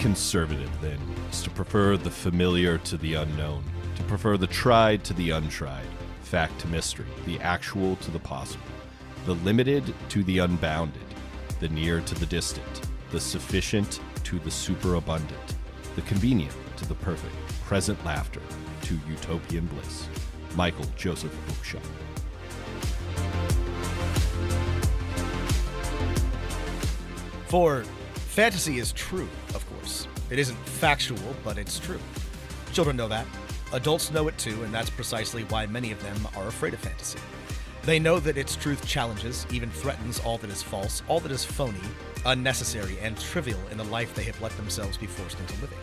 conservative, then, is to prefer the familiar to the unknown, to prefer the tried to the untried, fact to mystery, the actual to the possible, the limited to the unbounded, the near to the distant, the sufficient to the superabundant, the convenient to the perfect, present laughter to utopian bliss. Michael Joseph Bookshop. For fantasy is true, of course. It isn't factual, but it's true. Children know that. Adults know it too, and that's precisely why many of them are afraid of fantasy. They know that its truth challenges, even threatens all that is false, all that is phony, unnecessary, and trivial in the life they have let themselves be forced into living.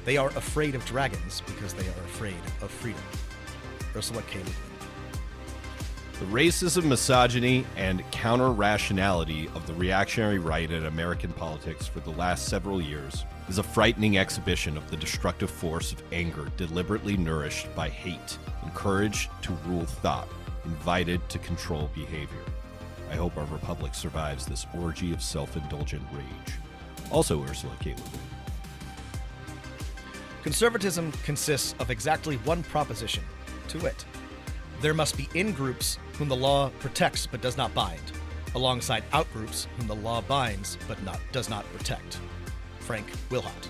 They are afraid of dragons because they are afraid of freedom. Ursula K. Le Guin. The racism, misogyny, and counter-rationality of the reactionary right in American politics for the last several years is a frightening exhibition of the destructive force of anger deliberately nourished by hate, encouraged to rule thought, invited to control behavior. I hope our republic survives this orgy of self-indulgent rage. Also Ursula K. Le Guin. Conservatism consists of exactly one proposition, to wit: there must be in-groups whom the law protects but does not bind, alongside out-groups whom the law binds but does not protect. Frank Wilhott.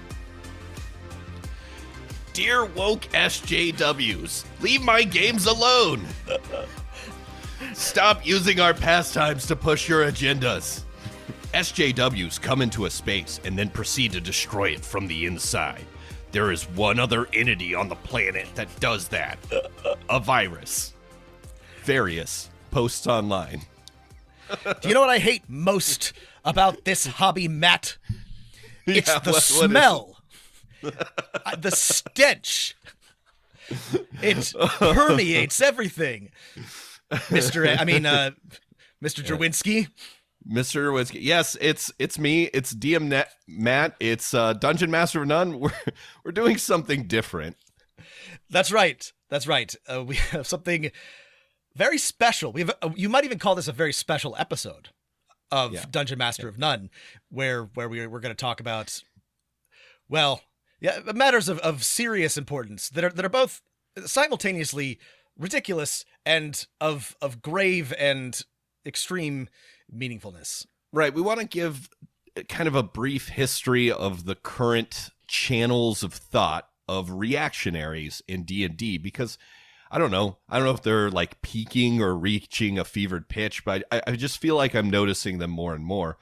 Dear woke SJWs, leave my games alone! Stop using our pastimes to push your agendas. SJWs come into a space and then proceed to destroy it from the inside. There is one other entity on the planet that does that. A virus. Various posts online. Do you know what I hate most about this hobby, Matt? It's the what smell. The stench. It permeates everything. Mr. Derwinski. Mr. Derwinski. Yes, it's me. It's DM Matt. It's Dungeon Master of None. We're doing something different. That's right. We have something very special. You might even call this a very special episode of Dungeon Master of None, where we're going to talk about, matters of serious importance that are both simultaneously ridiculous and of grave and extreme meaningfulness. Right. We want to give kind of a brief history of the current channels of thought of reactionaries in D&D, because I don't know if they're like peaking or reaching a fevered pitch, but I just feel like I'm noticing them more and more.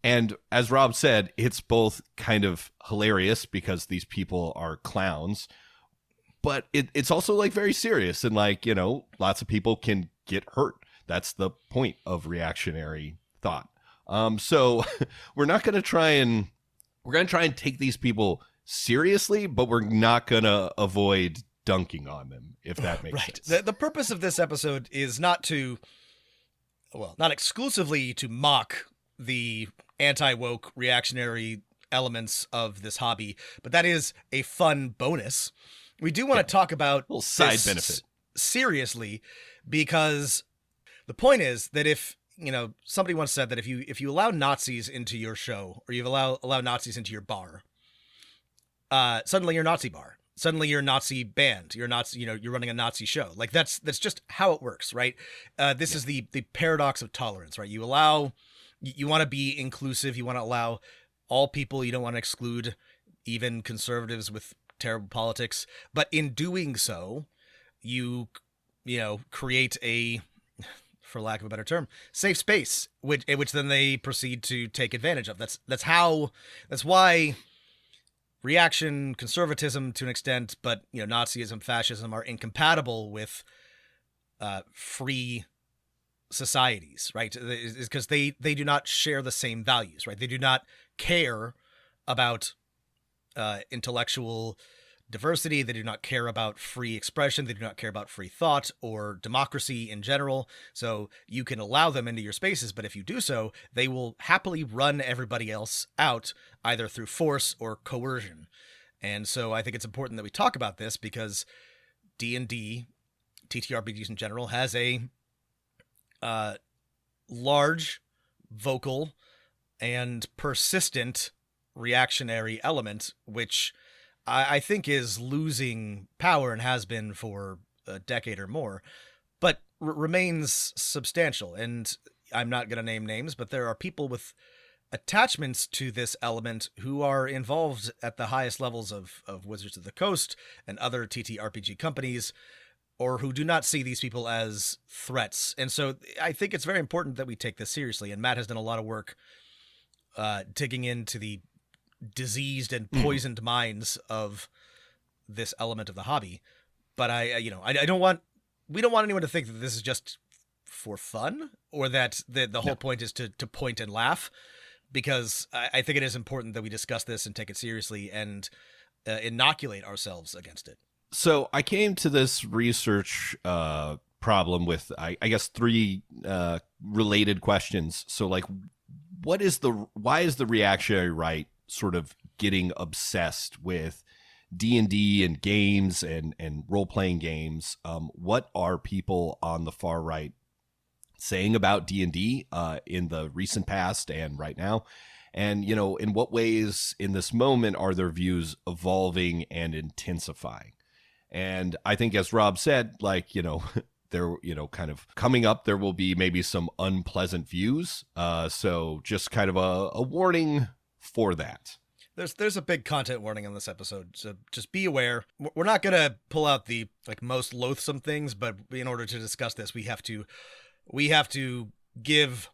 And as Rob said, it's both kind of hilarious because these people are clowns, but it's also like very serious, and like, lots of people can get hurt. That's the point of reactionary thought. So we're going to try and take these people seriously, but we're not going to avoid dunking on them, if that makes sense. The purpose of this episode is not exclusively to mock the anti-woke reactionary elements of this hobby, but that is a fun bonus. We do want to talk about a little side benefit seriously, because the point is that if, somebody once said that if you allow Nazis into your show, or you allow Nazis into your bar, suddenly you're Nazi bar. Suddenly you're a Nazi band. You're Nazi, you're running a Nazi show. Like that's just how it works, right? This is the paradox of tolerance, right? You want to be inclusive. You want to allow all people. You don't want to exclude even conservatives with terrible politics. But in doing so, you create a, for lack of a better term, safe space, which then they proceed to take advantage of. That's why reaction, conservatism to an extent, but Nazism, fascism are incompatible with free societies, right? Is because they do not share the same values, right? They do not care about intellectual diversity. They do not care about free expression. They do not care about free thought or democracy in general. So you can allow them into your spaces, but if you do so, they will happily run everybody else out, either through force or coercion. And so I think it's important that we talk about this, because D&D, TTRPGs in general, has a large, vocal, and persistent reactionary element, which I think is losing power and has been for a decade or more, but remains substantial. And I'm not going to name names, but there are people with attachments to this element who are involved at the highest levels of Wizards of the Coast and other TTRPG companies, or who do not see these people as threats. And so I think it's very important that we take this seriously. And Matt has done a lot of work digging into the diseased and poisoned minds of this element of the hobby. But we don't want anyone to think that this is just for fun, or that the whole point is to point and laugh, because I think it is important that we discuss this and take it seriously and inoculate ourselves against it. So I came to this research problem with, I guess, three related questions. So, like, why is the reactionary right sort of getting obsessed with D&D and games and role-playing games? What are people on the far right saying about D&D in the recent past and right now? And, in what ways in this moment are their views evolving and intensifying? And I think, as Rob said, like, there, kind of coming up, there will be maybe some unpleasant views. So just kind of a warning for that. There's a big content warning on this episode, so just be aware. We're not going to pull out the most loathsome things, but in order to discuss this, we have to give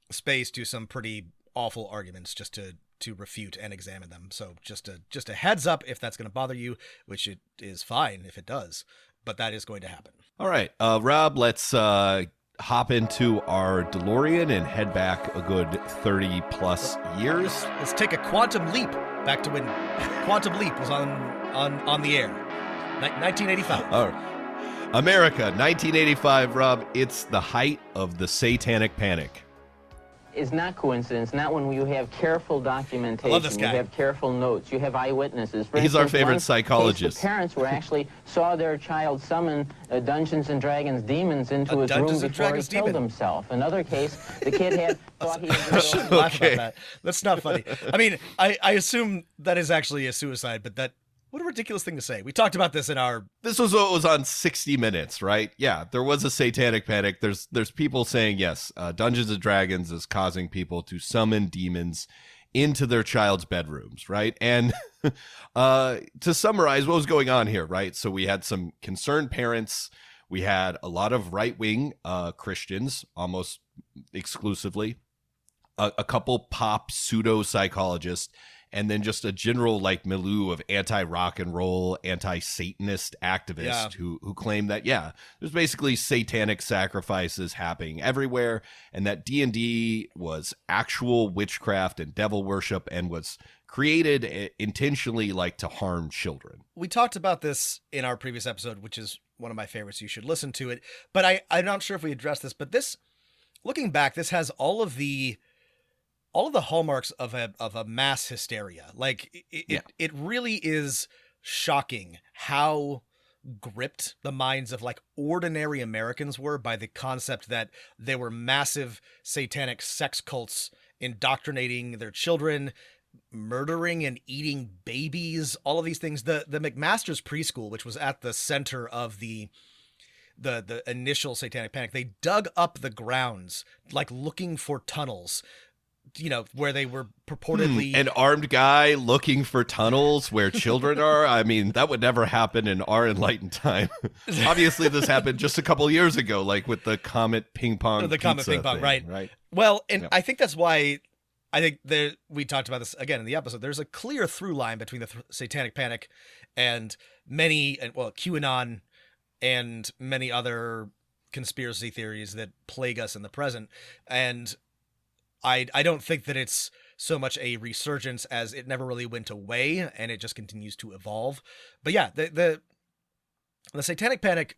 space to some pretty awful arguments just to refute and examine them. So just a heads up if that's going to bother you, which it is fine if it does, but that is going to happen. All right, Rob, let's hop into our DeLorean and head back a good 30 plus years. Let's take a quantum leap back to when Quantum Leap was on the air. 1985. All right. America, 1985, Rob. It's the height of the Satanic Panic. Is not coincidence, not when you have careful documentation, I love this guy. You have careful notes, you have eyewitnesses. For He's our instance, favorite one psychologist. Case, the parents were actually saw their child summon Dungeons and Dragons demons into his room before he killed himself. Another case, the kid thought he was laugh about that. That's not funny. I mean, I assume that is actually a suicide, but what a ridiculous thing to say. We talked about this This was what was on 60 Minutes, right? Yeah, there was a Satanic Panic. There's people saying, yes, Dungeons & Dragons is causing people to summon demons into their child's bedrooms, right? And to summarize what was going on here, right? So we had some concerned parents. We had a lot of right-wing Christians, almost exclusively, a couple pop pseudo-psychologists, and then just a general milieu of anti-rock and roll, anti-Satanist activists who claim that, there's basically satanic sacrifices happening everywhere, and that D&D was actual witchcraft and devil worship and was created intentionally to harm children. We talked about this in our previous episode, which is one of my favorites. You should listen to it. But I'm not sure if we addressed this, but looking back, this has all of the hallmarks of a mass hysteria. It really is shocking how gripped the minds of ordinary Americans were by the concept that there were massive satanic sex cults indoctrinating their children, murdering and eating babies, all of these things. The McMaster's preschool, which was at the center of the initial Satanic Panic, they dug up the grounds looking for tunnels, where they were purportedly an armed guy looking for tunnels where children are. I mean, that would never happen in our enlightened time. Obviously, this happened just a couple years ago, with the Comet Ping Pong. The Comet Ping Pong, thing, right? Well, and I think that's why we talked about this again in the episode. There's a clear through line between the Satanic Panic and QAnon and many other conspiracy theories that plague us in the present. And I don't think that it's so much a resurgence as it never really went away and it just continues to evolve. But yeah, the Satanic Panic,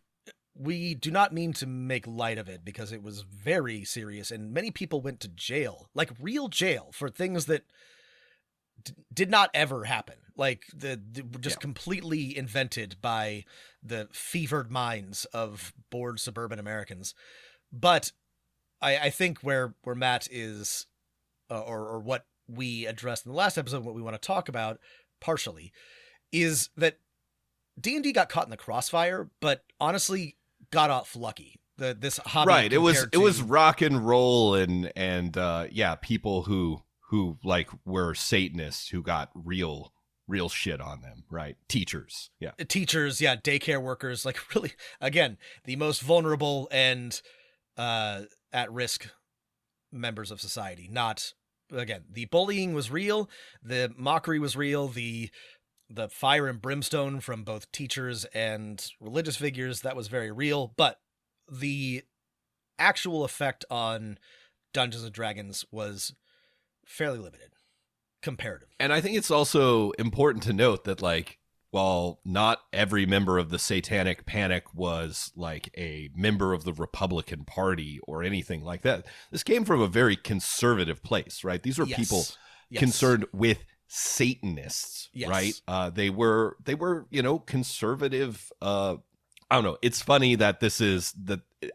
we do not mean to make light of it because it was very serious and many people went to jail, real jail, for things that did not ever happen. Completely invented by the fevered minds of bored suburban Americans. But I think where Matt is, or what we addressed in the last episode, what we want to talk about partially, is that D&D got caught in the crossfire, but honestly got off lucky. This hobby, right? It was rock and roll, and people who like were Satanists who got real shit on them, right? Teachers, daycare workers, like really, again, the most vulnerable and at risk members of society. Not, again, the bullying was real, the mockery was real, the fire and brimstone from both teachers and religious figures, that was very real, but the actual effect on Dungeons and Dragons was fairly limited, comparative. And I think it's also important to note that, like, while not every member of the Satanic Panic was like a member of the Republican Party or anything like that, this came from a very conservative place, right? These were people concerned with Satanists, right? They were, conservative. I don't know. It's funny that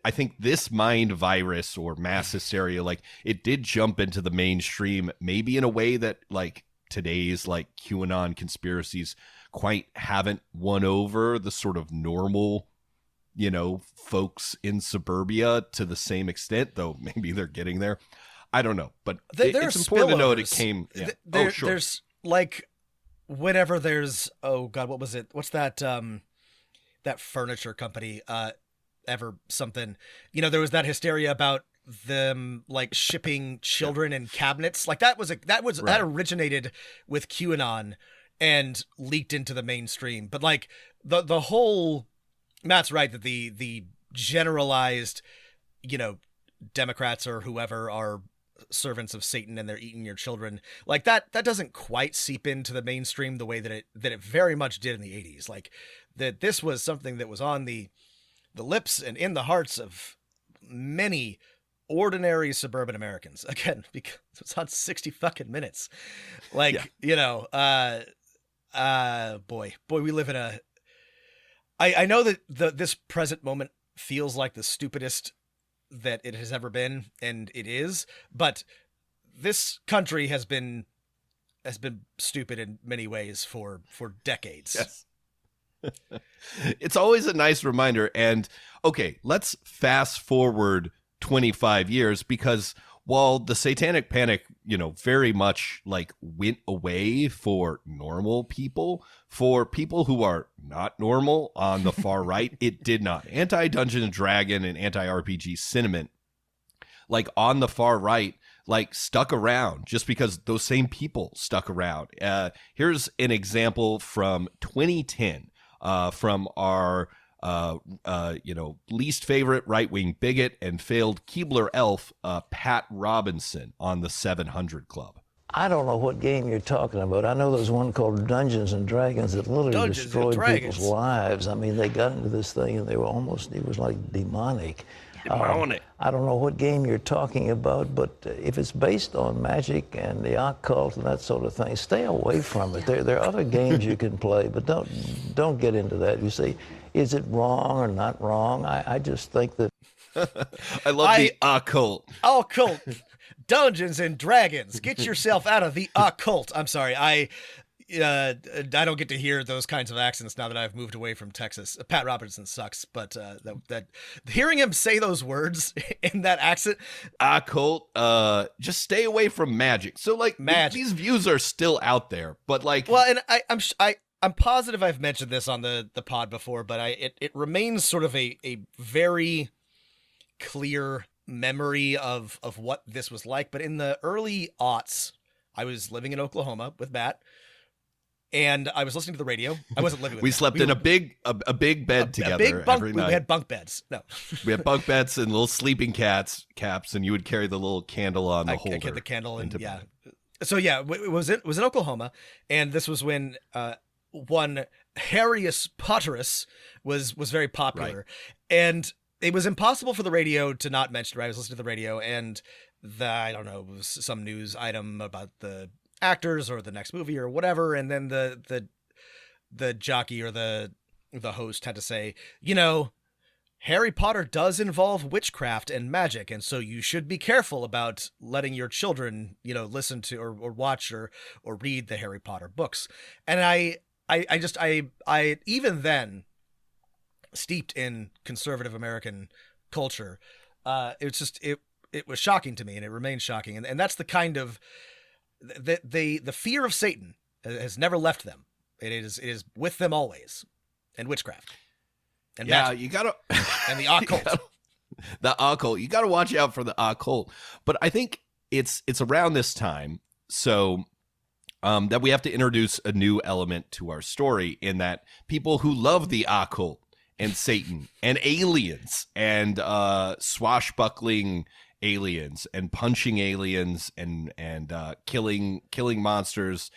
I think this mind virus or mass hysteria, like, it did jump into the mainstream, maybe in a way that, like, today's like QAnon conspiracies quite haven't won over the sort of normal, folks in suburbia to the same extent, though maybe they're getting there. I don't know, but it's important to note it came. Yeah. Sure. There's like, whenever there's, oh God, what was it? What's that? That furniture company, ever something, there was that hysteria about them like shipping children in cabinets. Like that originated with QAnon and leaked into the mainstream. But like the whole, Matt's right that the generalized, Democrats or whoever are servants of Satan and they're eating your children, like that doesn't quite seep into the mainstream the way that it very much did in the 80s. Like that this was something that was on the lips and in the hearts of many ordinary suburban Americans, again, because it's on 60 fucking minutes. Like, boy, we live in I know that this present moment feels like the stupidest that it has ever been, and it is, but this country has been stupid in many ways for decades. Yes. It's always a nice reminder. And okay, let's fast forward 25 years, because while the Satanic Panic, very much like went away for normal people, for people who are not normal on the far right, it did not. Anti-Dungeon and Dragon and anti-RPG sentiment, like on the far right, like stuck around just because those same people stuck around. Here's an example from 2010 from our least favorite right-wing bigot and failed Keebler elf, Pat Robinson, on the 700 Club. I don't know what game you're talking about. I know there's one called Dungeons and Dragons that literally destroyed people's lives. I mean, they got into this thing and it was like demonic. I don't know what game you're talking about, but if it's based on magic and the occult and that sort of thing, stay away from it. There are other games you can play, but don't get into that. You say, is it wrong or not wrong? I just think that... I love the occult. Occult. Dungeons and Dragons. Get yourself out of the occult. I'm sorry. I don't get to hear those kinds of accents now that I've moved away from Texas. Pat Robertson sucks, but that hearing him say those words in that accent, occult, just stay away from magic. So like these views are still out there, but like, well, and I'm positive I've mentioned this on the pod before, but it remains sort of a very clear memory of what this was like. But in the early aughts, I was living in Oklahoma with Matt. And I was listening to the radio. I wasn't living with We slept in a big bed together every night. We had bunk beds. No. We had bunk beds and little sleeping caps, and you would carry the little candle on the holder. I carried the candle, and yeah. So yeah, it was in Oklahoma, and this was when one Harrius Potterus was very popular. Right. And it was impossible for the radio to not mention it. I was listening to the radio, and I don't know, it was some news item about the actors or the next movie or whatever, and then the jockey or the host had to say, Harry Potter does involve witchcraft and magic, and so you should be careful about letting your children, listen to or watch or read the Harry Potter books. And I even then, steeped in conservative American culture, it was shocking to me, and it remains shocking. And that's the kind of the fear of Satan has never left them. It is with them always, and witchcraft. And magic. You gotta and the occult. The occult. You gotta watch out for the occult. But I think it's around this time, so that we have to introduce a new element to our story, in that people who love the occult and Satan and aliens and swashbuckling aliens and punching aliens and killing monsters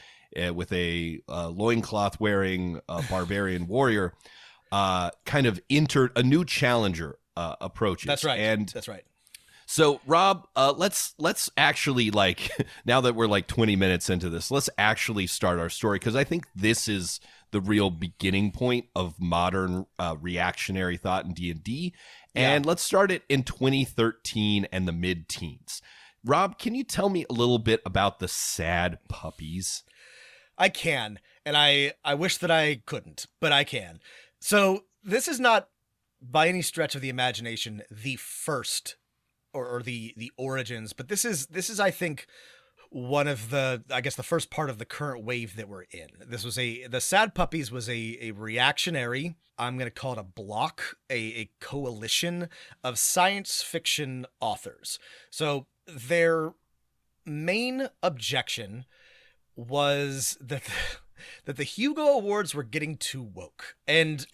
with a loincloth wearing barbarian warrior. Kind of entered a new challenger approaches. That's right. That's right. So, Rob, let's actually, now that we're 20 minutes into this, let's actually start our story, because I think this is the real beginning point of modern reactionary thought in D&D. And let's start it in 2013 and the mid-teens. Rob, can you tell me a little bit about the Sad Puppies? I can, and I wish that I couldn't, but I can. So this is not, by any stretch of the imagination, the first or the origins, but this is I think one of the first part of the current wave that we're in. The Sad Puppies was a reactionary, I'm going to call it a block, a coalition of science fiction authors. So their main objection was that the Hugo Awards were getting too woke, and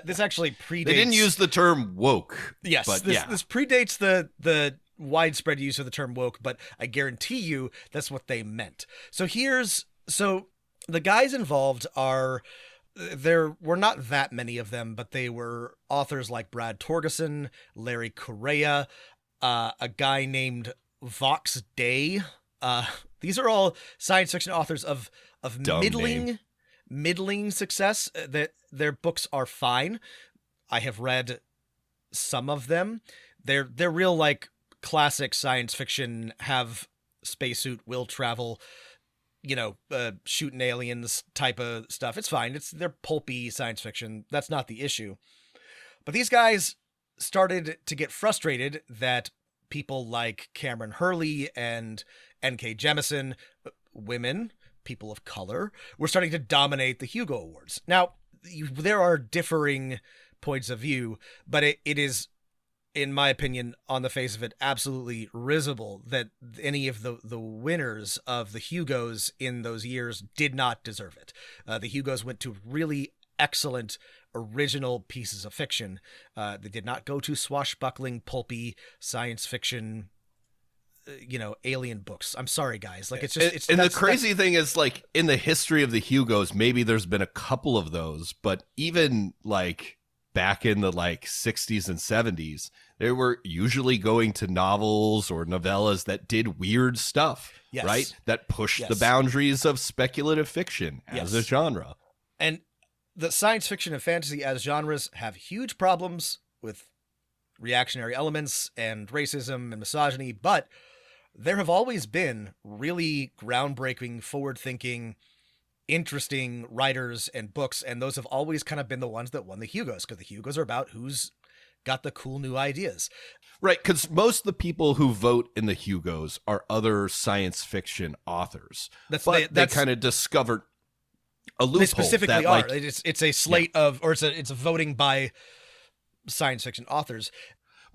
this actually predates. They didn't use the term woke. Yes, but this predates the widespread use of the term woke, but I guarantee you that's what they meant. So the guys involved there were not that many of them, but they were authors like Brad Torgerson, Larry Correia, a guy named Vox Day. These are all science fiction authors of middling success. That their books are fine. I have read some of them. They're real classic science fiction, have spacesuit, will travel, shooting aliens type of stuff. It's fine. They're pulpy science fiction. That's not the issue. But these guys started to get frustrated that people like Cameron Hurley and N.K. Jemisin, women, people of color, were starting to dominate the Hugo Awards. Now, there are differing points of view, but it is, in my opinion, on the face of it, absolutely risible that any of the winners of the Hugos in those years did not deserve it. The Hugos went to really excellent original pieces of fiction. They did not go to swashbuckling, pulpy science fiction, alien books. I'm sorry, guys. The crazy thing is, in the history of the Hugos, maybe there's been a couple of those, but even back in the 60s and 70s, they were usually going to novels or novellas that did weird stuff, right? That pushed the boundaries of speculative fiction as a genre. And the science fiction and fantasy as genres have huge problems with reactionary elements and racism and misogyny, but there have always been really groundbreaking, forward-thinking, interesting writers and books, and those have always kind of been the ones that won the Hugos, because the Hugos are about who's got the cool new ideas. Right, because most of the people who vote in the Hugos are other science fiction authors. They kind of discovered a loophole. They specifically are. It's a slate of, or it's a voting by science fiction authors.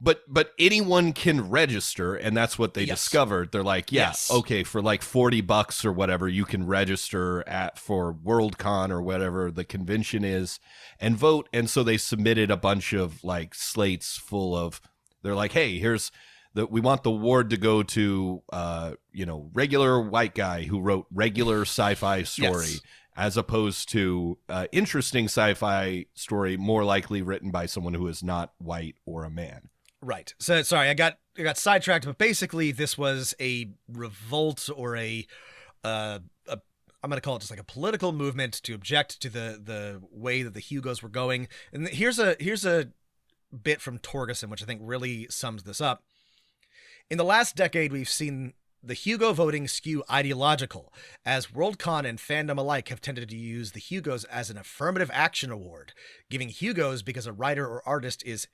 But anyone can register, and that's what they discovered. They're like, okay, for $40 or whatever, you can register for Worldcon or whatever the convention is and vote. And so they submitted a bunch of slates full of, they're like, hey, we want the award to go to, regular white guy who wrote regular sci-fi story, as opposed to interesting sci-fi story, more likely written by someone who is not white or a man. Right. So sorry, I got sidetracked, but basically this was a revolt or I'm going to call it just a political movement to object to the way that the Hugos were going. And here's a bit from Torgerson, which I think really sums this up. In the last decade, we've seen the Hugo voting skew ideological, as Worldcon and fandom alike have tended to use the Hugos as an affirmative action award, giving Hugos because a writer or artist is,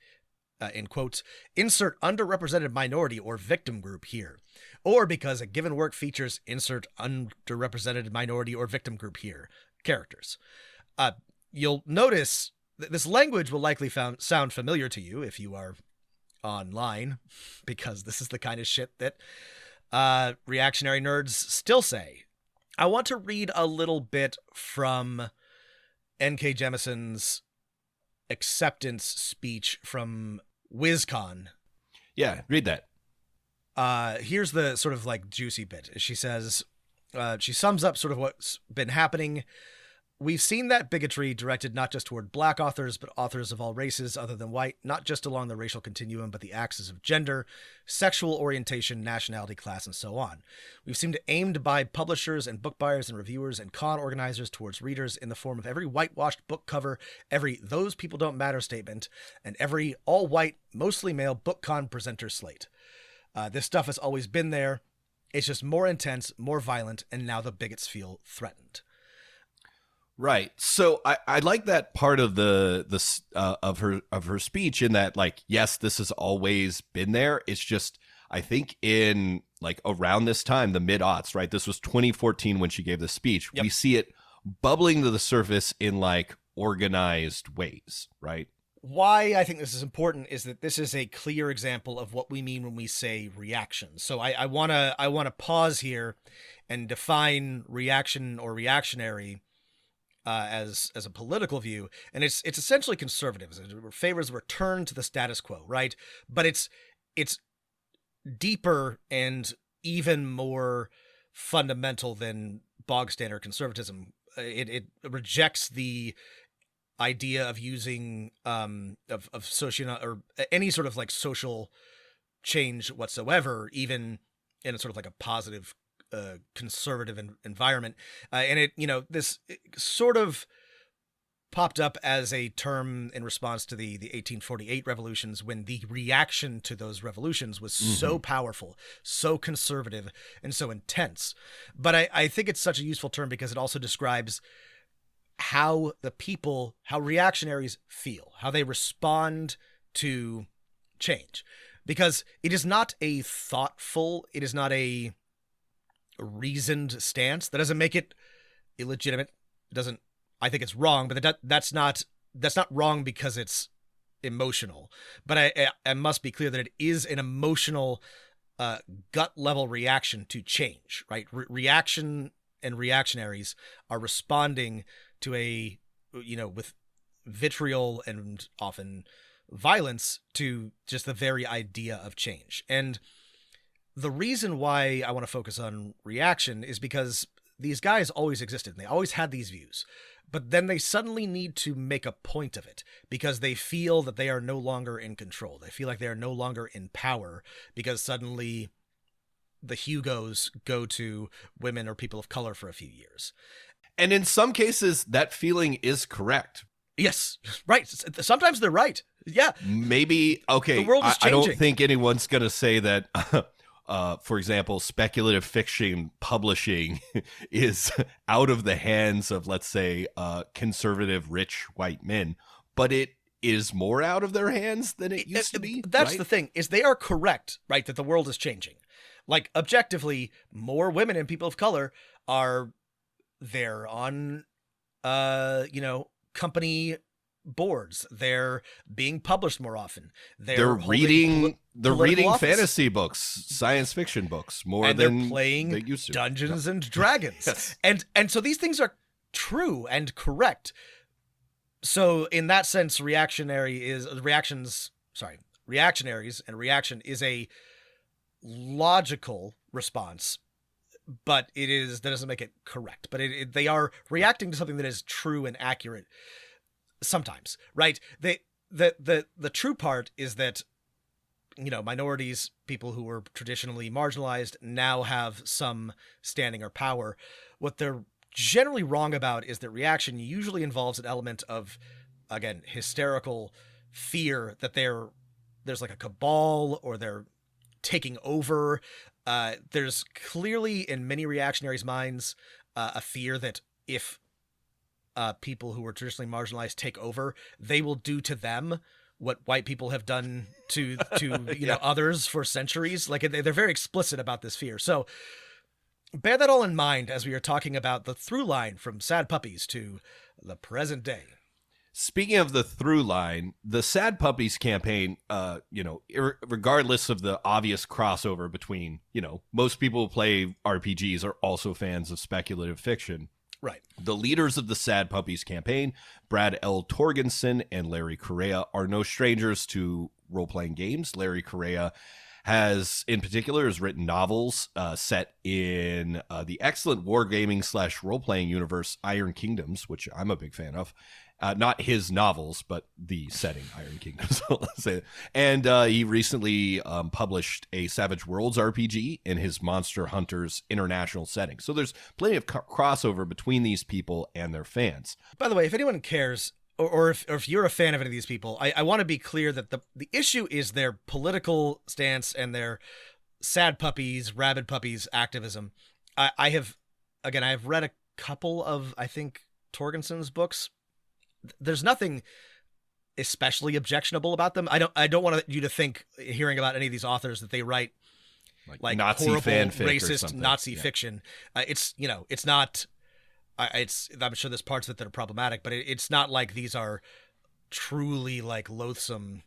in quotes, insert underrepresented minority or victim group here, or because a given work features insert underrepresented minority or victim group here characters. You'll notice that this language will likely sound familiar to you if you are online, because this is the kind of shit that reactionary nerds still say. I want to read a little bit from N.K. Jemison's acceptance speech from WizCon. Yeah, read that. Here's the sort of like juicy bit. She says, she sums up sort of what's been happening. We've seen that bigotry directed not just toward black authors, but authors of all races other than white, not just along the racial continuum, but the axis of gender, sexual orientation, nationality, class, and so on. We've seen it aimed by publishers and book buyers and reviewers and con organizers towards readers in the form of every whitewashed book cover, every "those people don't matter" statement, and every all-white, mostly male book con presenter slate. This stuff has always been there. It's just more intense, more violent, and now the bigots feel threatened. Right. So I like that part of of her speech, in that, like, yes, this has always been there. It's just, I think in like around this time, the mid-aughts, right? This was 2014 when she gave the speech. Yep. We see it bubbling to the surface in like organized ways, right? Why I think this is important is that this is a clear example of what we mean when we say reaction. So I wanna pause here and define reaction or reactionary as a political view, and it's essentially conservative. It favors a return to the status quo, right? But it's deeper and even more fundamental than bog standard conservatism. It rejects the idea of using of social or any sort of like social change whatsoever, even in a sort of like a positive conservative environment. And this sort of popped up as a term in response to the 1848 revolutions, when the reaction to those revolutions was so powerful, so conservative, and so intense. But I think it's such a useful term because it also describes how reactionaries feel, how they respond to change. Because it is not a thoughtful, it is not a reasoned stance. That doesn't make it illegitimate. It doesn't, I think it's wrong, but that's not wrong because it's emotional. But I must be clear that it is an emotional gut level reaction to change, right? Reaction and reactionaries are responding to with vitriol and often violence to just the very idea of change. And the reason why I want to focus on reaction is because these guys always existed and they always had these views, but then they suddenly need to make a point of it because they feel that they are no longer in control. They feel like they are no longer in power because suddenly the Hugos go to women or people of color for a few years. And in some cases, that feeling is correct. Yes, right. Sometimes they're right. Yeah. Maybe, okay, the world is changing. I don't think anyone's going to say that, for example, speculative fiction publishing is out of the hands of, let's say, conservative, rich white men, but it is more out of their hands than it used to be. That's right? the thing, is they are correct, right, that the world is changing. Like, objectively, more women and people of color are there on, company boards. They're being published more often. They're reading office. fantasy books, science fiction books more and than they're playing they used to. Dungeons and Dragons. Yes. And so these things are true and correct. So in that sense, reactionaries and reaction is a logical response, but that doesn't make it correct. But they are reacting to something that is true and accurate sometimes, right? The true part is that, minorities, people who were traditionally marginalized, now have some standing or power. What they're generally wrong about is that reaction usually involves an element of, again, hysterical fear that there's like a cabal or they're taking over. There's clearly in many reactionaries' minds a fear that if people who were traditionally marginalized take over, they will do to them what white people have done to you know, others for centuries. Like they're very explicit about this fear. So bear that all in mind as we are talking about the through line from Sad Puppies to the present day. Speaking of the through line, the Sad Puppies campaign, you know, regardless of the obvious crossover between, you know, most people who play RPGs are also fans of speculative fiction. Right. The leaders of the Sad Puppies campaign, Brad L. Torgensen and Larry Correia, are no strangers to role-playing games. Larry Correia has written novels set in the excellent wargaming / role-playing universe Iron Kingdoms, which I'm a big fan of. Not his novels, but the setting, Iron Kingdoms. And he recently published a Savage Worlds RPG in his Monster Hunters International setting. So there's plenty of crossover between these people and their fans. By the way, if anyone cares, or if you're a fan of any of these people, I want to be clear that the issue is their political stance and their Sad Puppies, Rabid Puppies activism. I have read a couple of, I think, Torgensen's books. There's nothing especially objectionable about them. I don't want you to think, hearing about any of these authors, that they write like Nazi horrible, fanfic racist Nazi fiction. It's, you know, it's not. I'm sure there's parts of it that are problematic, but it's not like these are truly like loathsome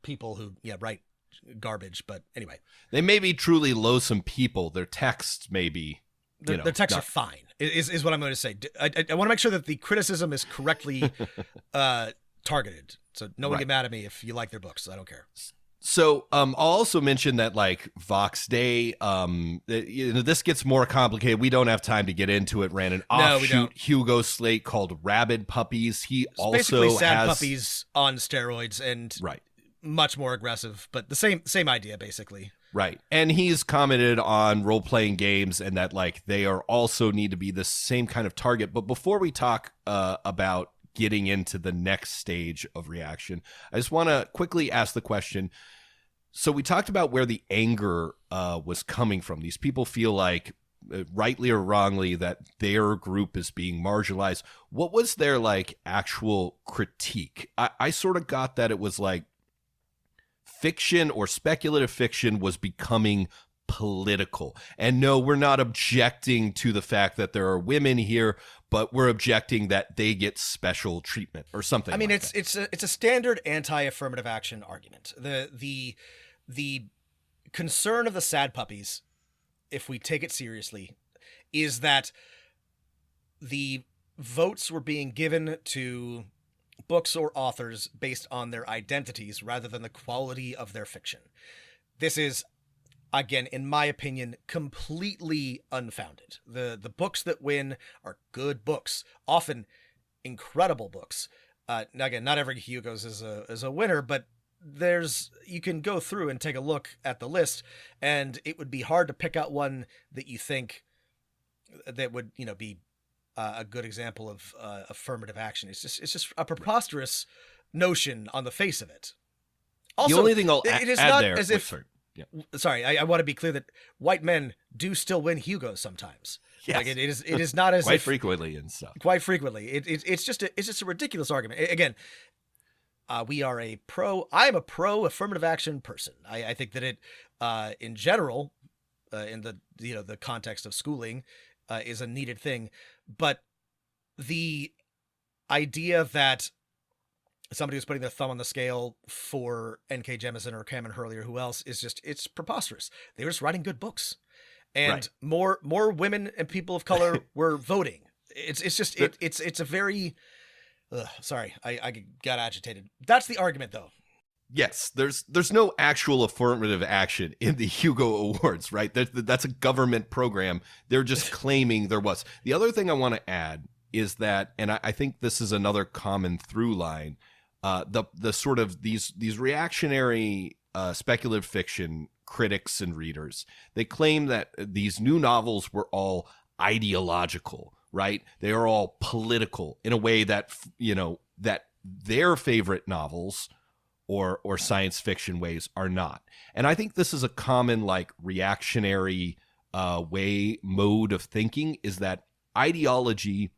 people who write garbage. But anyway, they may be truly loathsome people. Their texts may be. Their texts are fine, is what I'm going to say. I want to make sure that the criticism is correctly targeted. So no one get mad at me if you like their books. I don't care. So I'll also mention that, like, Vox Day, this gets more complicated. We don't have time to get into it. Ran an offshoot Hugo slate called Rabid Puppies. He it's also basically Sad has Puppies on steroids and much more aggressive, but the same idea basically. Right. And he's commented on role-playing games and that, like, they are also need to be the same kind of target. But before we talk about getting into the next stage of reaction, I just want to quickly ask the question. So we talked about where the anger was coming from. These people feel like, rightly or wrongly, that their group is being marginalized. What was their, like, actual critique? I sort of got that it was like, fiction or speculative fiction was becoming political. And no, we're not objecting to the fact that there are women here, but we're objecting that they get special treatment or something. I mean, like it's a standard anti-affirmative action argument. The concern of the Sad Puppies, if we take it seriously, is that the votes were being given to books or authors based on their identities rather than the quality of their fiction. This is, again, in my opinion, completely unfounded. The books that win are good books, often incredible books. Again, not every Hugo's is a winner, but you can go through and take a look at the list, and it would be hard to pick out one that you think that would, be a good example of affirmative action. It's just a preposterous notion on the face of it. Also, the only thing I'll it is add not there, as if. Sorry, I want to be clear that white men do still win Hugos sometimes. Yes. Like it is not as quite frequently and stuff. Quite frequently, it's just a ridiculous argument. Again, we are I'm a pro affirmative action person. I think that it, in general, in the context of schooling, is a needed thing. But the idea that somebody who's putting their thumb on the scale for N.K. Jemisin or Cameron Hurley or who else is it's preposterous. They were just writing good books, and more women and people of color were voting. It's a very sorry, I got agitated. That's the argument, though. Yes, there's no actual affirmative action in the Hugo Awards, right? That's a government program. They're just claiming there was. The other thing I want to add is that, and I think this is another common through line, the sort of these reactionary speculative fiction critics and readers, they claim that these new novels were all ideological, right? They are all political in a way that, that their favorite novels or science fiction ways are not. And I think this is a common like reactionary mode of thinking, is that ideology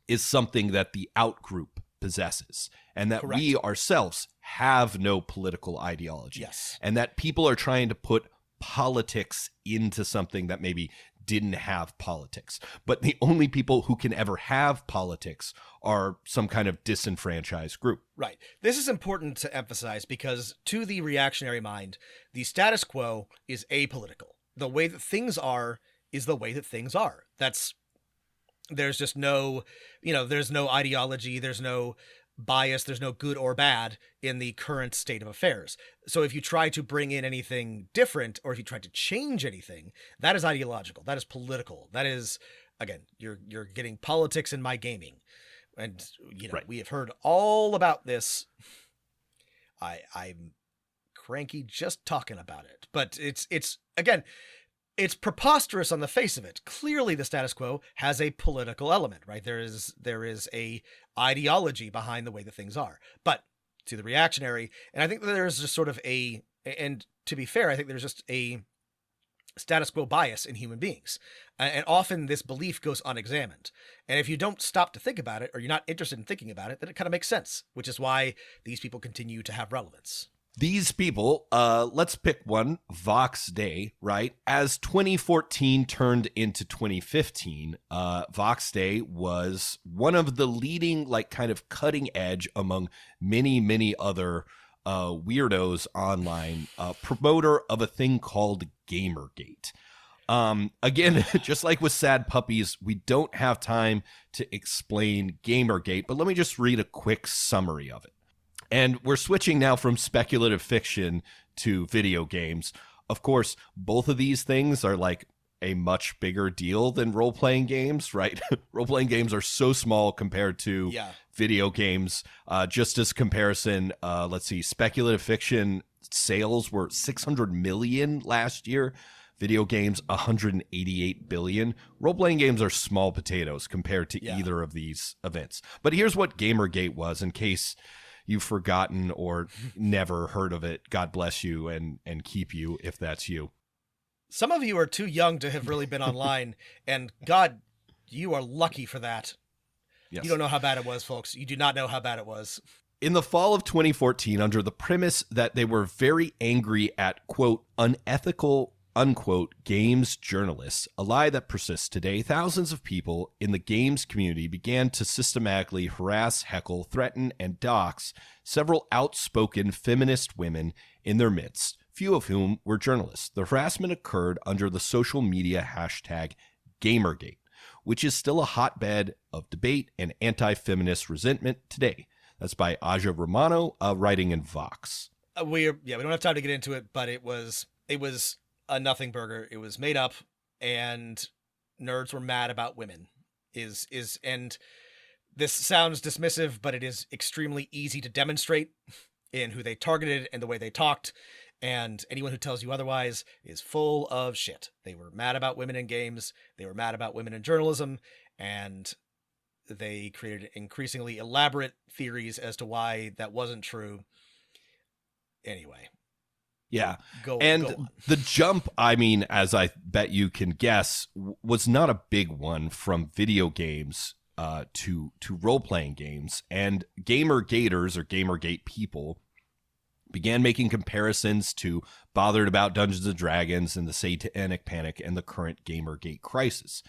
is something that the outgroup possesses, and that Correct. we ourselves have no political ideology. Yes. And that people are trying to put politics into something that maybe didn't have politics. But the only people who can ever have politics are some kind of disenfranchised group. Right. This is important to emphasize because to the reactionary mind, the status quo is apolitical. The way that things are is the way that things are. There's just no, there's no ideology, there's no bias, there's no good or bad in the current state of affairs. So if you try to bring in anything different, or if you try to change anything, that is ideological, that is political, that is, again, you're getting politics in my gaming. And Right. We have heard all about this. I'm cranky just talking about it, but it's again, it's preposterous on the face of it. Clearly the status quo has a political element, right? There is a ideology behind the way that things are. But to the reactionary, and I think that there's just sort of and to be fair, I think there's just a status quo bias in human beings. And often this belief goes unexamined. And if you don't stop to think about it, or you're not interested in thinking about it, then it kind of makes sense, which is why these people continue to have relevance. These people, let's pick one, Vox Day, right? As 2014 turned into 2015, Vox Day was one of the leading, like, kind of cutting edge among many, many other weirdos online, promoter of a thing called GamerGate. Again, just like with Sad Puppies, we don't have time to explain GamerGate, but let me just read a quick summary of it. And we're switching now from speculative fiction to video games. Of course, both of these things are like a much bigger deal than role-playing games, right? Role-playing games are so small compared to video games. Just as comparison, let's see, speculative fiction sales were 600 million last year. Video games, 188 billion. Role-playing games are small potatoes compared to either of these events. But here's what GamerGate was, in case you've forgotten or never heard of it. God bless you and keep you if that's you. Some of you are too young to have really been online, and God, you are lucky for that. Yes. You don't know how bad it was, folks. You do not know how bad it was. In the fall of 2014, under the premise that they were very angry at, quote, unethical, unquote, games journalists, a lie that persists today, thousands of people in the games community began to systematically harass, heckle, threaten, and dox several outspoken feminist women in their midst, few of whom were journalists. The harassment occurred under the social media hashtag GamerGate, which is still a hotbed of debate and anti-feminist resentment today. That's by Aja Romano, writing in Vox. We don't have time to get into it, but it was a nothing burger. It was made up, and nerds were mad about women. And this sounds dismissive, but it is extremely easy to demonstrate in who they targeted and the way they talked. And anyone who tells you otherwise is full of shit. They were mad about women in games. They were mad about women in journalism, and they created increasingly elaborate theories as to why that wasn't true. Anyway. Yeah. Go on. The jump, I mean, as I bet you can guess, was not a big one from video games to role-playing games. And GamerGaters, or GamerGate people, began making comparisons to Bothered About Dungeons & Dragons and the Satanic Panic and the current GamerGate crisis.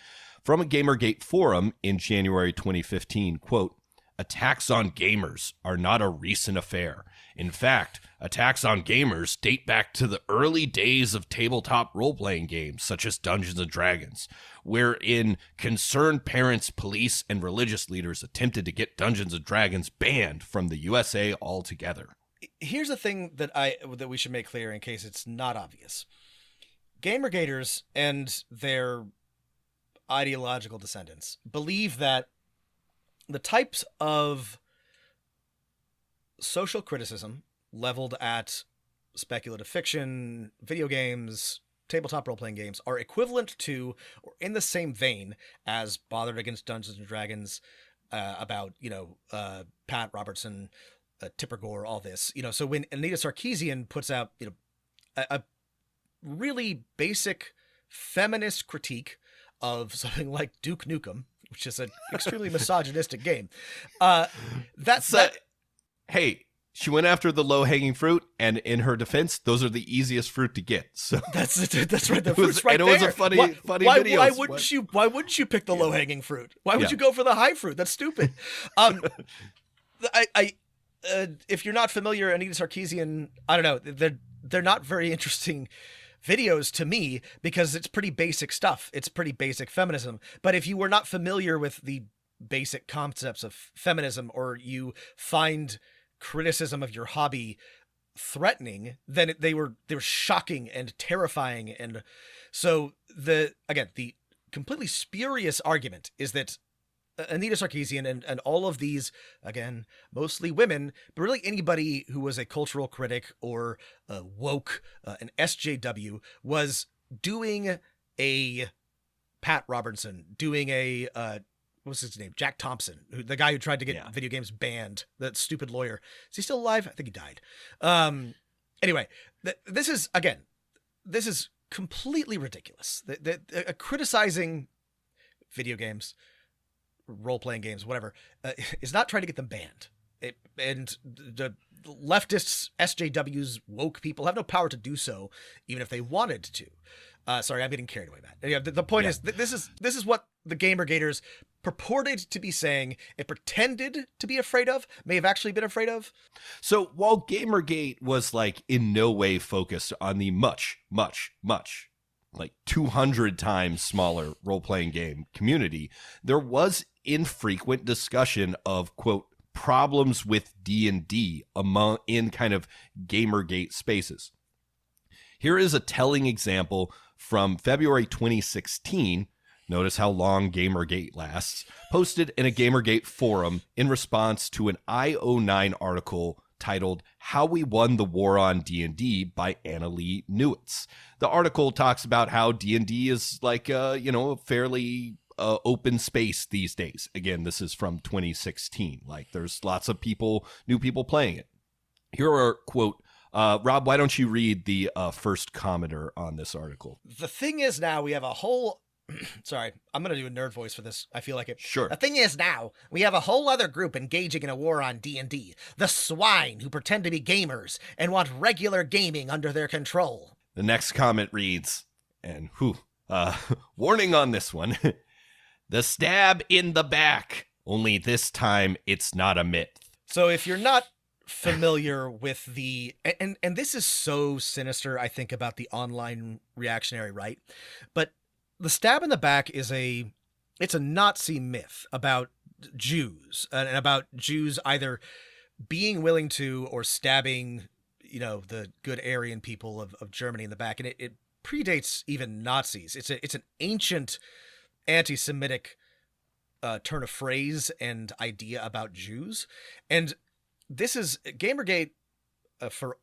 From a GamerGate forum in January 2015, quote, attacks on gamers are not a recent affair. In fact, attacks on gamers date back to the early days of tabletop role-playing games such as Dungeons & Dragons, wherein concerned parents, police, and religious leaders attempted to get Dungeons & Dragons banned from the USA altogether. Here's the thing that we should make clear in case it's not obvious. GamerGaters and their ideological descendants believe that the types of social criticism leveled at speculative fiction, video games, tabletop role-playing games are equivalent to or in the same vein as Bothered Against Dungeons & Dragons, about, Pat Robertson, Tipper Gore, all this, so when Anita Sarkeesian puts out, a really basic feminist critique of something like Duke Nukem, which is an extremely misogynistic game, hey, she went after the low-hanging fruit, and in her defense, those are the easiest fruit to get. So that's right. The fruit's right there. And it was a funny video. Why wouldn't you pick the low-hanging fruit? Why would you go for the high fruit? That's stupid. If you're not familiar, Anita Sarkeesian, I don't know. They're not very interesting videos to me because it's pretty basic stuff. It's pretty basic feminism. But if you were not familiar with the basic concepts of feminism, or you find criticism of your hobby threatening, then they were shocking and terrifying. And so the completely spurious argument is that Anita Sarkeesian and all of these, again, mostly women, but really anybody who was a cultural critic or woke, an SJW, was doing a Pat Robertson, doing a what's his name? Jack Thompson, the guy who tried to get video games banned, that stupid lawyer. Is he still alive? I think he died. Anyway, this is completely ridiculous. Criticizing video games, role-playing games, whatever, is not trying to get them banned. And the leftists, SJWs, woke people have no power to do so, even if they wanted to. Sorry, I'm getting carried away, Matt. The point is, this is what the GamerGaters purported to be saying, it pretended to be afraid of, may have actually been afraid of. So while GamerGate was like in no way focused on the much, like 200 times smaller role-playing game community, there was infrequent discussion of, quote, problems with D&D in kind of GamerGate spaces. Here is a telling example from February 2016. Notice how long GamerGate lasts. Posted in a GamerGate forum in response to an IO9 article titled "How We Won the War on D&D" by Annalee Newitz. The article talks about how D&D is like a fairly open space these days. Again, this is from 2016. Like, there's lots of new people playing it. Here are, quote, Rob, why don't you read the first commenter on this article? The thing is, now we have a whole... Sorry, I'm going to do a nerd voice for this. I feel like it. Sure. The thing is, now we have a whole other group engaging in a war on D&D. The swine who pretend to be gamers and want regular gaming under their control. The next comment reads, and warning on this one, the stab in the back, only this time it's not a myth. So if you're not familiar with the, and this is so sinister, I think, about the online reactionary right, but the stab in the back it's a Nazi myth about Jews, and about Jews either being willing to or stabbing, the good Aryan people of Germany in the back. And it predates even Nazis. It's an ancient anti-Semitic turn of phrase and idea about Jews. And this is GamerGate.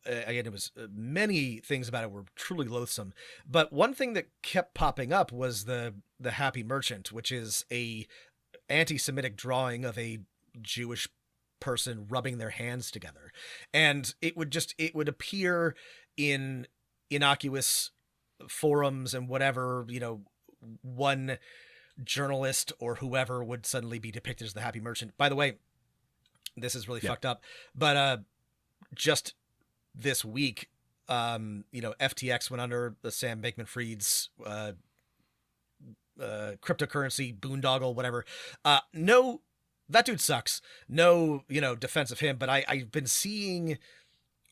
Again, it was many things about it were truly loathsome, but one thing that kept popping up was the Happy Merchant, which is a anti-Semitic drawing of a Jewish person rubbing their hands together, and it would appear in innocuous forums and whatever. One journalist or whoever would suddenly be depicted as the Happy Merchant. By the way, this is really fucked up, but just this week, FTX went under, the Sam Bankman-Fried's cryptocurrency boondoggle, whatever. No, that dude sucks. No, defense of him, but I've been seeing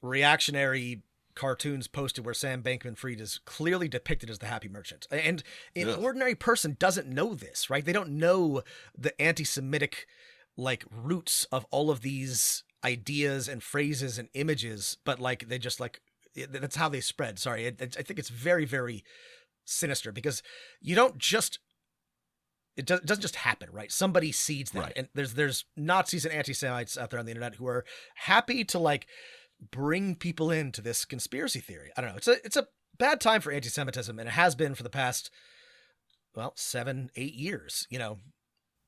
reactionary cartoons posted where Sam Bankman-Fried is clearly depicted as the Happy Merchant. And an ordinary person doesn't know this, right? They don't know the anti-Semitic roots of all of these ideas and phrases and images, but they just that's how they spread. Sorry. I think it's very, very sinister because you don't just, it doesn't just happen, right? Somebody seeds that. Right. And there's Nazis and anti-Semites out there on the internet who are happy to bring people into this conspiracy theory. I don't know. It's a bad time for anti-Semitism, and it has been for the past, 7-8 years,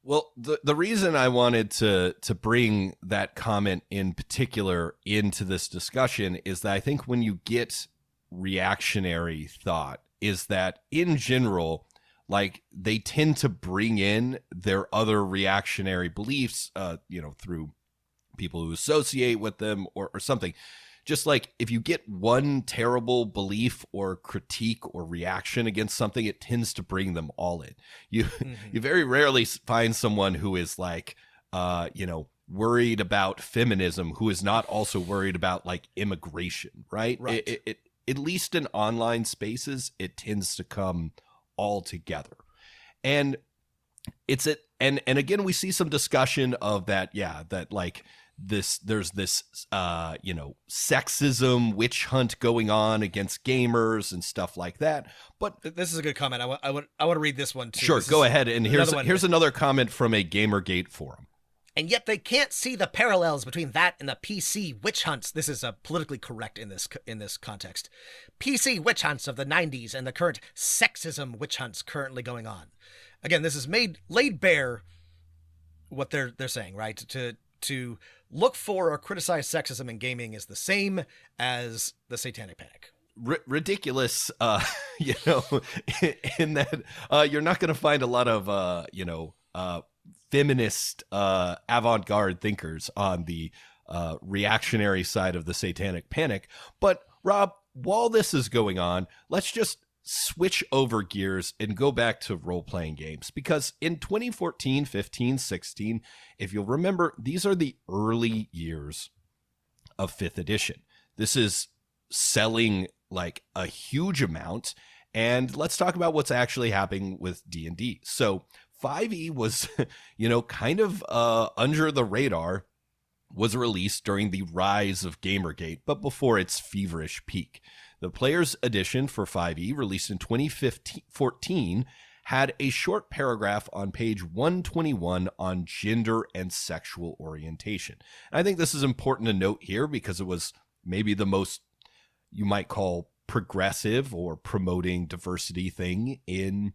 Well, the reason I wanted to bring that comment in particular into this discussion is that I think when you get reactionary thought, is that in general, like, they tend to bring in their other reactionary beliefs, through people who associate with them or something. Just like if you get one terrible belief or critique or reaction against something, it tends to bring them all in. You very rarely find someone who is like, worried about feminism who is not also worried about like immigration, right? Right. It at least in online spaces, it tends to come all together. And and again, we see some discussion of that. Yeah, that like, there's this sexism witch hunt going on against gamers and stuff like that. But this is a good comment. I want to read this one too. Sure, go ahead. And here's another comment from a GamerGate forum. And yet they can't see the parallels between that and the PC witch hunts. This is politically correct in this context. PC witch hunts of the 90s and the current sexism witch hunts currently going on. Again, this is laid bare what they're saying, right? To look for or criticize sexism in gaming is the same as the Satanic Panic. Ridiculous, in that you're not going to find a lot of, feminist avant-garde thinkers on the reactionary side of the Satanic Panic. But Rob, while this is going on, let's just switch over gears and go back to role-playing games, because in 2014, 15, 16, if you'll remember, these are the early years of 5th edition. This is selling like a huge amount, and let's talk about what's actually happening with D&D. So 5e was, kind of under the radar, was released during the rise of GamerGate, but before its feverish peak. The Player's Edition for 5e, released in 2014, had a short paragraph on page 121 on gender and sexual orientation. And I think this is important to note here because it was maybe the most, you might call, progressive or promoting diversity thing in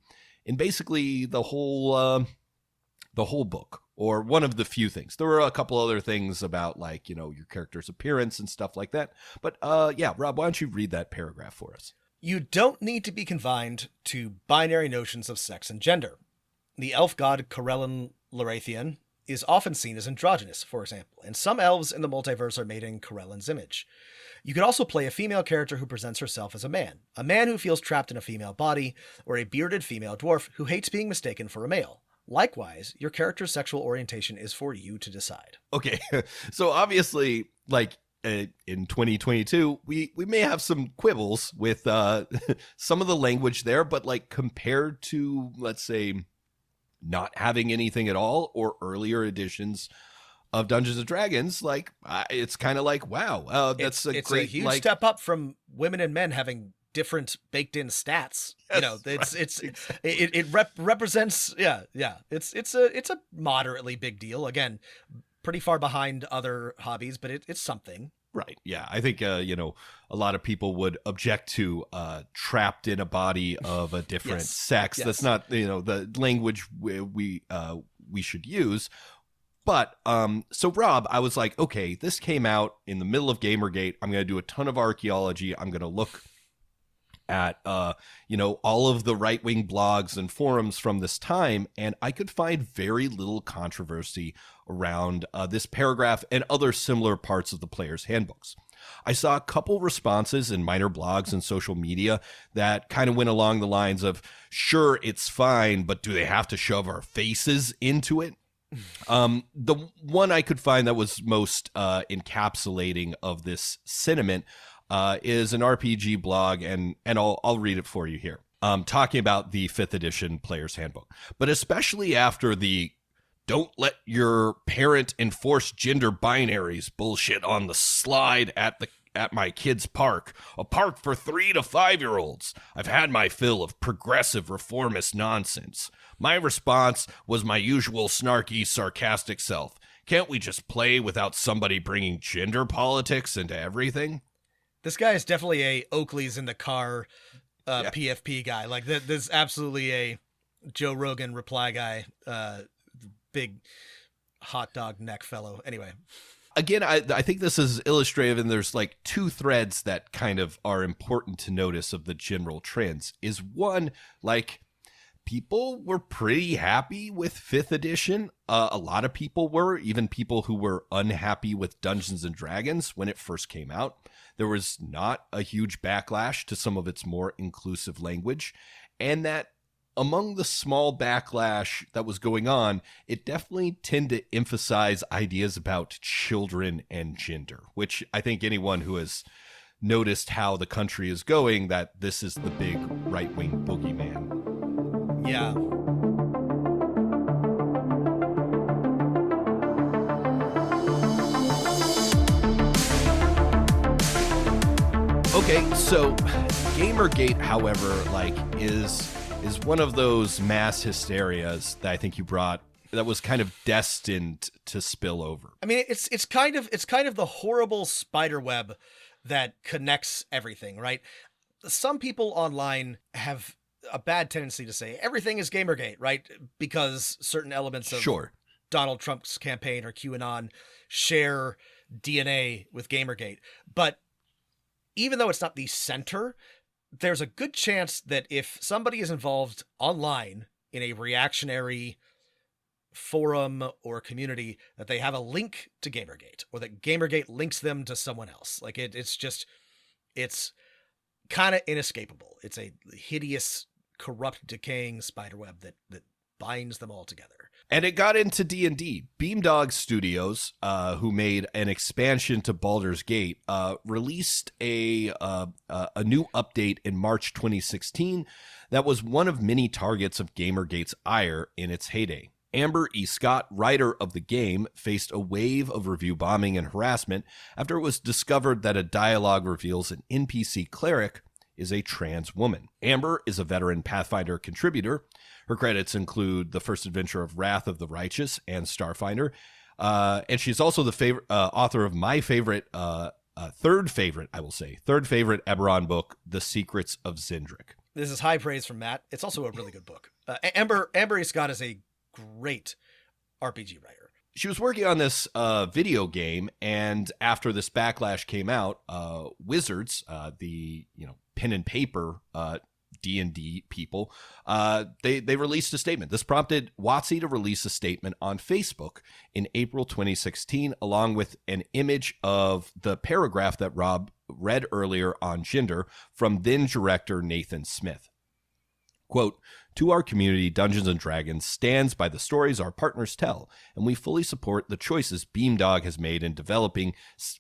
basically the whole book, or one of the few things. There were a couple other things about, like, your character's appearance and stuff like that. But Rob, why don't you read that paragraph for us? You don't need to be confined to binary notions of sex and gender. The elf god Corellin Larathian is often seen as androgynous, for example, and some elves in the multiverse are made in Corellin's image. You could also play a female character who presents herself as a man who feels trapped in a female body, or a bearded female dwarf who hates being mistaken for a male. Likewise, your character's sexual orientation is for you to decide. Okay, so obviously, like, in 2022, we may have some quibbles with some of the language there, but like compared to, let's say, not having anything at all or earlier editions of Dungeons and Dragons, like, it's kind of like, wow, that's it's a huge step up from women and men having different baked in stats. Yes, it represents it's a moderately big deal. Again, pretty far behind other hobbies, but it's something. Right. Yeah. I think a lot of people would object to trapped in a body of a different sex. Yes. That's not the language we should use. But so Rob, I was like, okay, this came out in the middle of GamerGate. I'm going to do a ton of archaeology. I'm going to look at all of the right-wing blogs and forums from this time, and I could find very little controversy around this paragraph and other similar parts of the player's handbooks. I saw a couple responses in minor blogs and social media that kind of went along the lines of, sure, it's fine, but do they have to shove our faces into it? The one I could find that was most encapsulating of this sentiment is an RPG blog, and I'll read it for you here. Talking about the 5th edition Player's Handbook, but especially after the "don't let your parent enforce gender binaries" bullshit on the slide at my kid's park, a park for 3 to 5-year-olds. I've had my fill of progressive reformist nonsense. My response was my usual snarky, sarcastic self. Can't we just play without somebody bringing gender politics into everything? This guy is definitely a Oakley's in the car PFP guy. Like, there's absolutely a Joe Rogan reply guy big hot dog neck fellow. Anyway. Again, I think this is illustrative, and there's like two threads that kind of are important to notice of the general trends. Is one, like, people were pretty happy with 5th edition. A lot of people were, even people who were unhappy with Dungeons and Dragons when it first came out. There was not a huge backlash to some of its more inclusive language, and that among the small backlash that was going on, it definitely tended to emphasize ideas about children and gender, which I think anyone who has noticed how the country is going, that this is the big right-wing boogeyman. Yeah. Okay, so GamerGate, however, like is one of those mass hysterias that I think you brought that was kind of destined to spill over. I mean, it's kind of the horrible spider web that connects everything, right? Some people online have a bad tendency to say everything is GamerGate, right? Because certain elements of Donald Trump's campaign or QAnon share DNA with GamerGate. But even though it's not the center, there's a good chance that if somebody is involved online in a reactionary forum or community, that they have a link to GamerGate, or that GamerGate links them to someone else. Like it's kind of inescapable. It's a hideous, corrupt, decaying spiderweb that binds them all together. And it got into D&D. Beamdog Studios, who made an expansion to Baldur's Gate, released a new update in March 2016 that was one of many targets of GamerGate's ire in its heyday. Amber E. Scott, writer of the game, faced a wave of review bombing and harassment after it was discovered that a dialogue reveals an NPC cleric is a trans woman. Amber is a veteran Pathfinder contributor. Her credits include the first adventure of Wrath of the Righteous and Starfinder. And she's also the author of my favorite, third favorite Eberron book, The Secrets of Zendrick. This is high praise from Matt. It's also a really good book. Amber E. Scott is a great RPG writer. She was working on this video game, and after this backlash came out, Wizards, the pen and paper D&D people, they released a statement. This prompted WotC to release a statement on Facebook in April 2016, along with an image of the paragraph that Rob read earlier on gender from then director Nathan Smith. Quote, "To our community, Dungeons & Dragons stands by the stories our partners tell, and we fully support the choices Beamdog has made in developing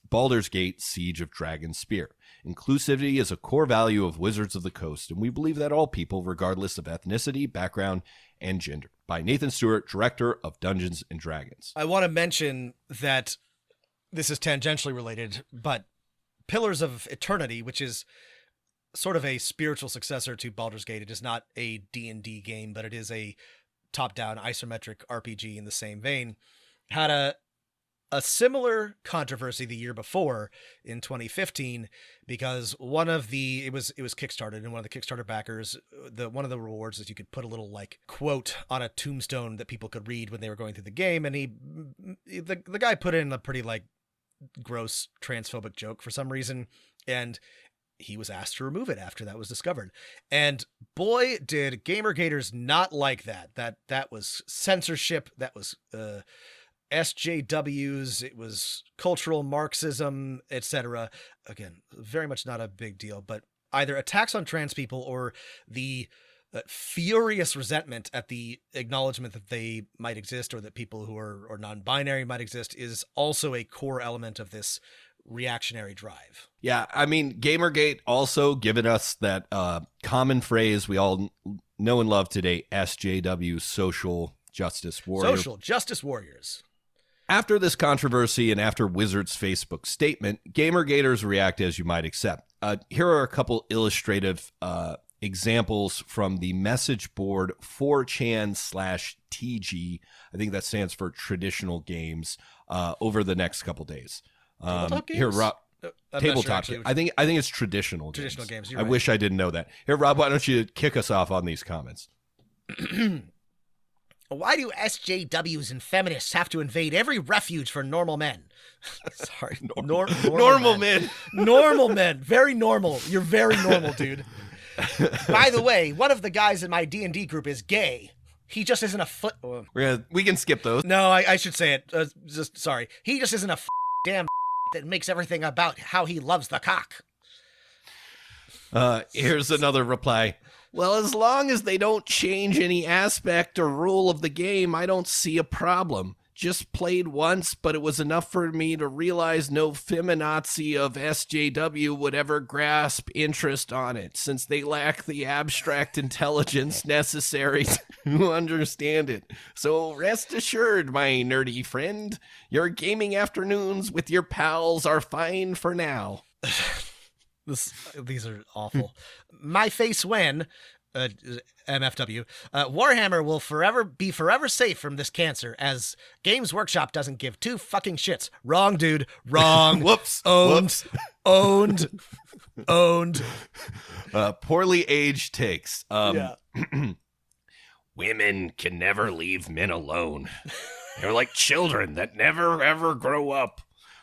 Baldur's Gate Siege of Dragonspear. Inclusivity is a core value of Wizards of the Coast, and we believe that all people, regardless of ethnicity, background, and gender." By Nathan Stewart, director of Dungeons & Dragons. I want to mention that this is tangentially related, but Pillars of Eternity, which is sort of a spiritual successor to Baldur's Gate. It is not a D&D game, but it is a top-down isometric RPG in the same vein. Had a similar controversy the year before in 2015 because it was Kickstarted, and one of the Kickstarter backers, one of the rewards is you could put a little like quote on a tombstone that people could read when they were going through the game, and the guy put in a pretty like gross transphobic joke for some reason, and he was asked to remove it after that was discovered. And boy, did GamerGaters not like that. That was censorship. That was SJWs. It was cultural Marxism, etc. Again, very much not a big deal, but either attacks on trans people or the furious resentment at the acknowledgement that they might exist, or that people who are non-binary might exist, is also a core element of this reactionary drive. Yeah, I mean, GamerGate also given us that common phrase we all know and love today, SJW, social justice warrior. Social justice warriors. After this controversy and after Wizards' Facebook statement, GamerGaters react as you might accept. Here are a couple illustrative examples from the message board 4chan/TG. I think that stands for traditional games, over the next couple days. Tabletop games? Here, Rob. Tabletop. Sure I think it's traditional games. Traditional games. I wish I didn't know that. Here, Rob, why don't you kick us off on these comments? Why do SJWs and feminists have to invade every refuge for normal men? Sorry. Normal men. Normal men. Very normal. You're very normal, dude. By the way, one of the guys in my D&D group is gay. He just isn't a We can skip those. No, I should say it. Sorry. He just isn't a damn that makes everything about how he loves the cock. Here's another reply. Well, as long as they don't change any aspect or rule of the game, I don't see a problem. Just played once, but it was enough for me to realize no feminazi of SJW would ever grasp interest on it, since they lack the abstract intelligence necessary to understand it. So rest assured, my nerdy friend, your gaming afternoons with your pals are fine for now. These are awful. My face when... MFW. Warhammer will be forever safe from this cancer, as Games Workshop doesn't give two fucking shits. Wrong, dude. Wrong. Whoops. Owned. Poorly aged takes. Yeah. Women can never leave men alone. They're like children that never ever grow up.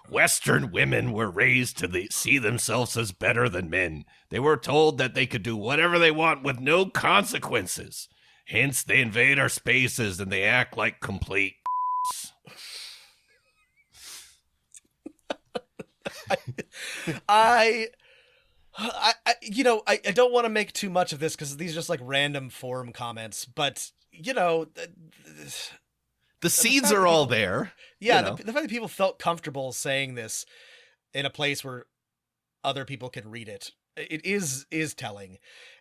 Western women were raised to see themselves as better than men. They were told that they could do whatever they want with no consequences. Hence, they invade our spaces and they act like complete I don't want to make too much of this because these are just like random forum comments, but the seeds are all there. Yeah, the fact that people felt comfortable saying this in a place where other people can read it, it is telling.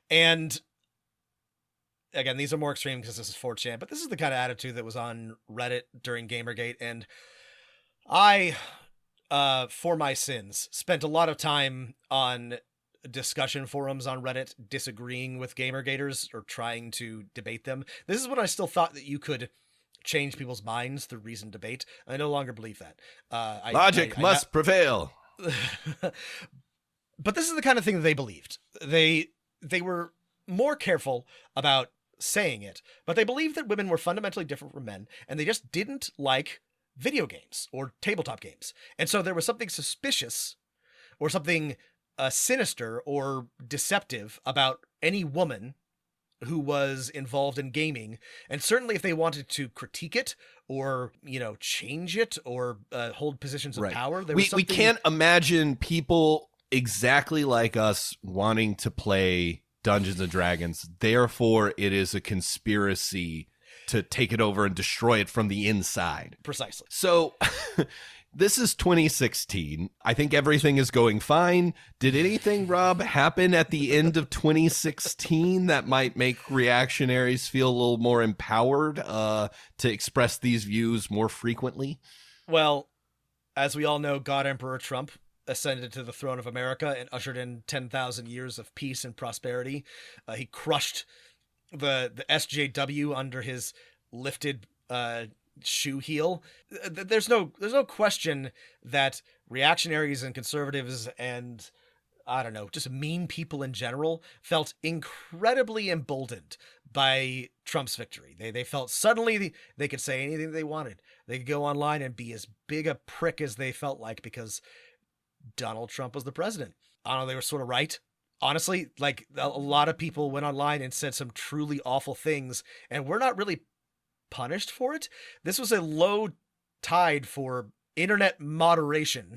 And again, these are more extreme because this is 4chan, but this is the kind of attitude that was on Reddit during GamerGate. And I, for my sins, spent a lot of time on discussion forums on Reddit disagreeing with GamerGaters or trying to debate them. This is when I still thought that you could change people's minds through reasoned debate. I no longer believe that. Logic must prevail. But this is the kind of thing that they believed. They were more careful about saying it, but they believed that women were fundamentally different from men, and they just didn't like video games or tabletop games. And so there was something suspicious or something sinister or deceptive about any woman who was involved in gaming. And certainly if they wanted to critique it or, change it or hold positions of power, there was something... We can't imagine people exactly like us wanting to play Dungeons and Dragons. Therefore, it is a conspiracy to take it over and destroy it from the inside. Precisely. So... This is 2016. I think everything is going fine. Did anything, Rob, happen at the end of 2016 that might make reactionaries feel a little more empowered to express these views more frequently? Well, as we all know, God Emperor Trump ascended to the throne of America and ushered in 10,000 years of peace and prosperity. He crushed the SJW under his lifted shoe heel. There's no question that reactionaries and conservatives and just mean people in general felt incredibly emboldened by Trump's victory. They felt suddenly they could say anything they wanted. They could go online and be as big a prick as they felt like because Donald Trump was the president. I don't know, they were sort of right. Honestly, like a lot of people went online and said some truly awful things, and we're not really punished for it. This was a low tide for internet moderation.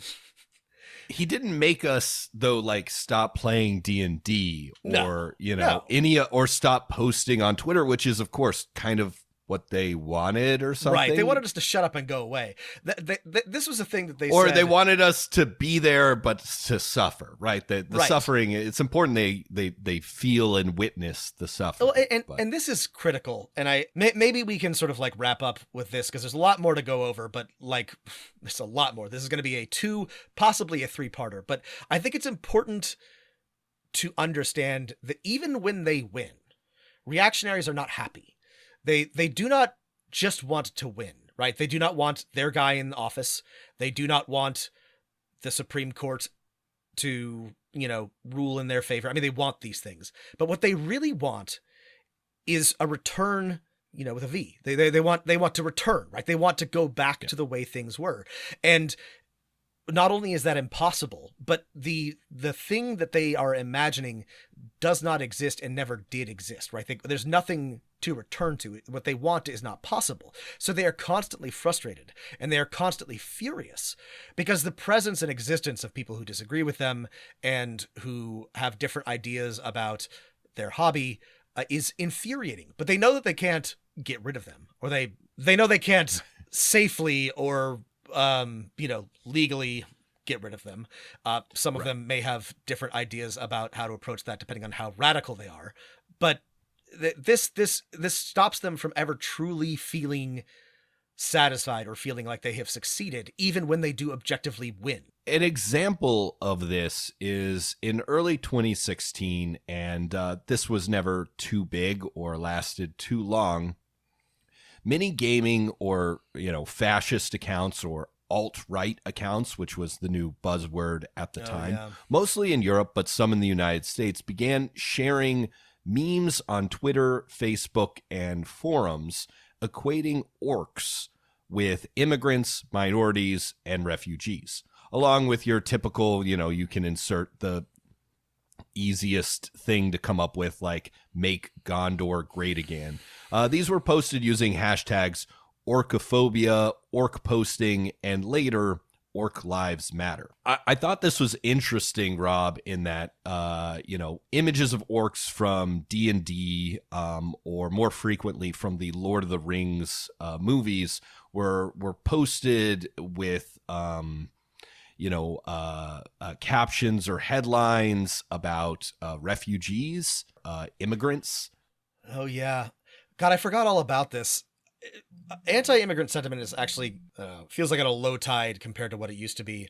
He didn't make us though stop playing D&D or any or stop posting on Twitter, which is of course kind of what they wanted or something. Right. They wanted us to shut up and go away. This was a thing that they or said. They wanted us to be there, but to suffer, right? The right. Suffering, it's important they feel and witness the suffering. Well, and this is critical. And maybe we can sort of wrap up with this because there's a lot more to go over, but there's a lot more. This is going to be a 2, possibly a 3-parter, but I think it's important to understand that even when they win, reactionaries are not happy. They do not just want to win, right? They do not want their guy in office. They do not want the Supreme Court to, rule in their favor. I mean, they want these things. But what they really want is a return with a V. They want to return, right? They want to go back to the way things were. And not only is that impossible, but the thing that they are imagining does not exist and never did exist, right? There's nothing to return to. What they want is not possible. So they are constantly frustrated and they are constantly furious because the presence and existence of people who disagree with them and who have different ideas about their hobby is infuriating. But they know that they can't get rid of them, or they know they can't safely or legally get rid of them. Some of them may have different ideas about how to approach that depending on how radical they are. But this stops them from ever truly feeling satisfied or feeling like they have succeeded, even when they do objectively win. An example of this is in early 2016, and this was never too big or lasted too long. Many gaming or, fascist accounts or alt-right accounts, which was the new buzzword at the time, mostly in Europe, but some in the United States, began sharing memes on Twitter, Facebook, and forums equating orcs with immigrants, minorities, and refugees, along with your typical, you can insert the easiest thing to come up with, like make Gondor great again. These were posted using hashtags orcophobia, orc posting, and later Orc Lives Matter. I thought this was interesting, Rob, in that, images of orcs from D&D or more frequently from the Lord of the Rings movies were posted with, captions or headlines about refugees, immigrants. Oh, yeah. God, I forgot all about this. Anti-immigrant sentiment is actually feels like at a low tide compared to what it used to be,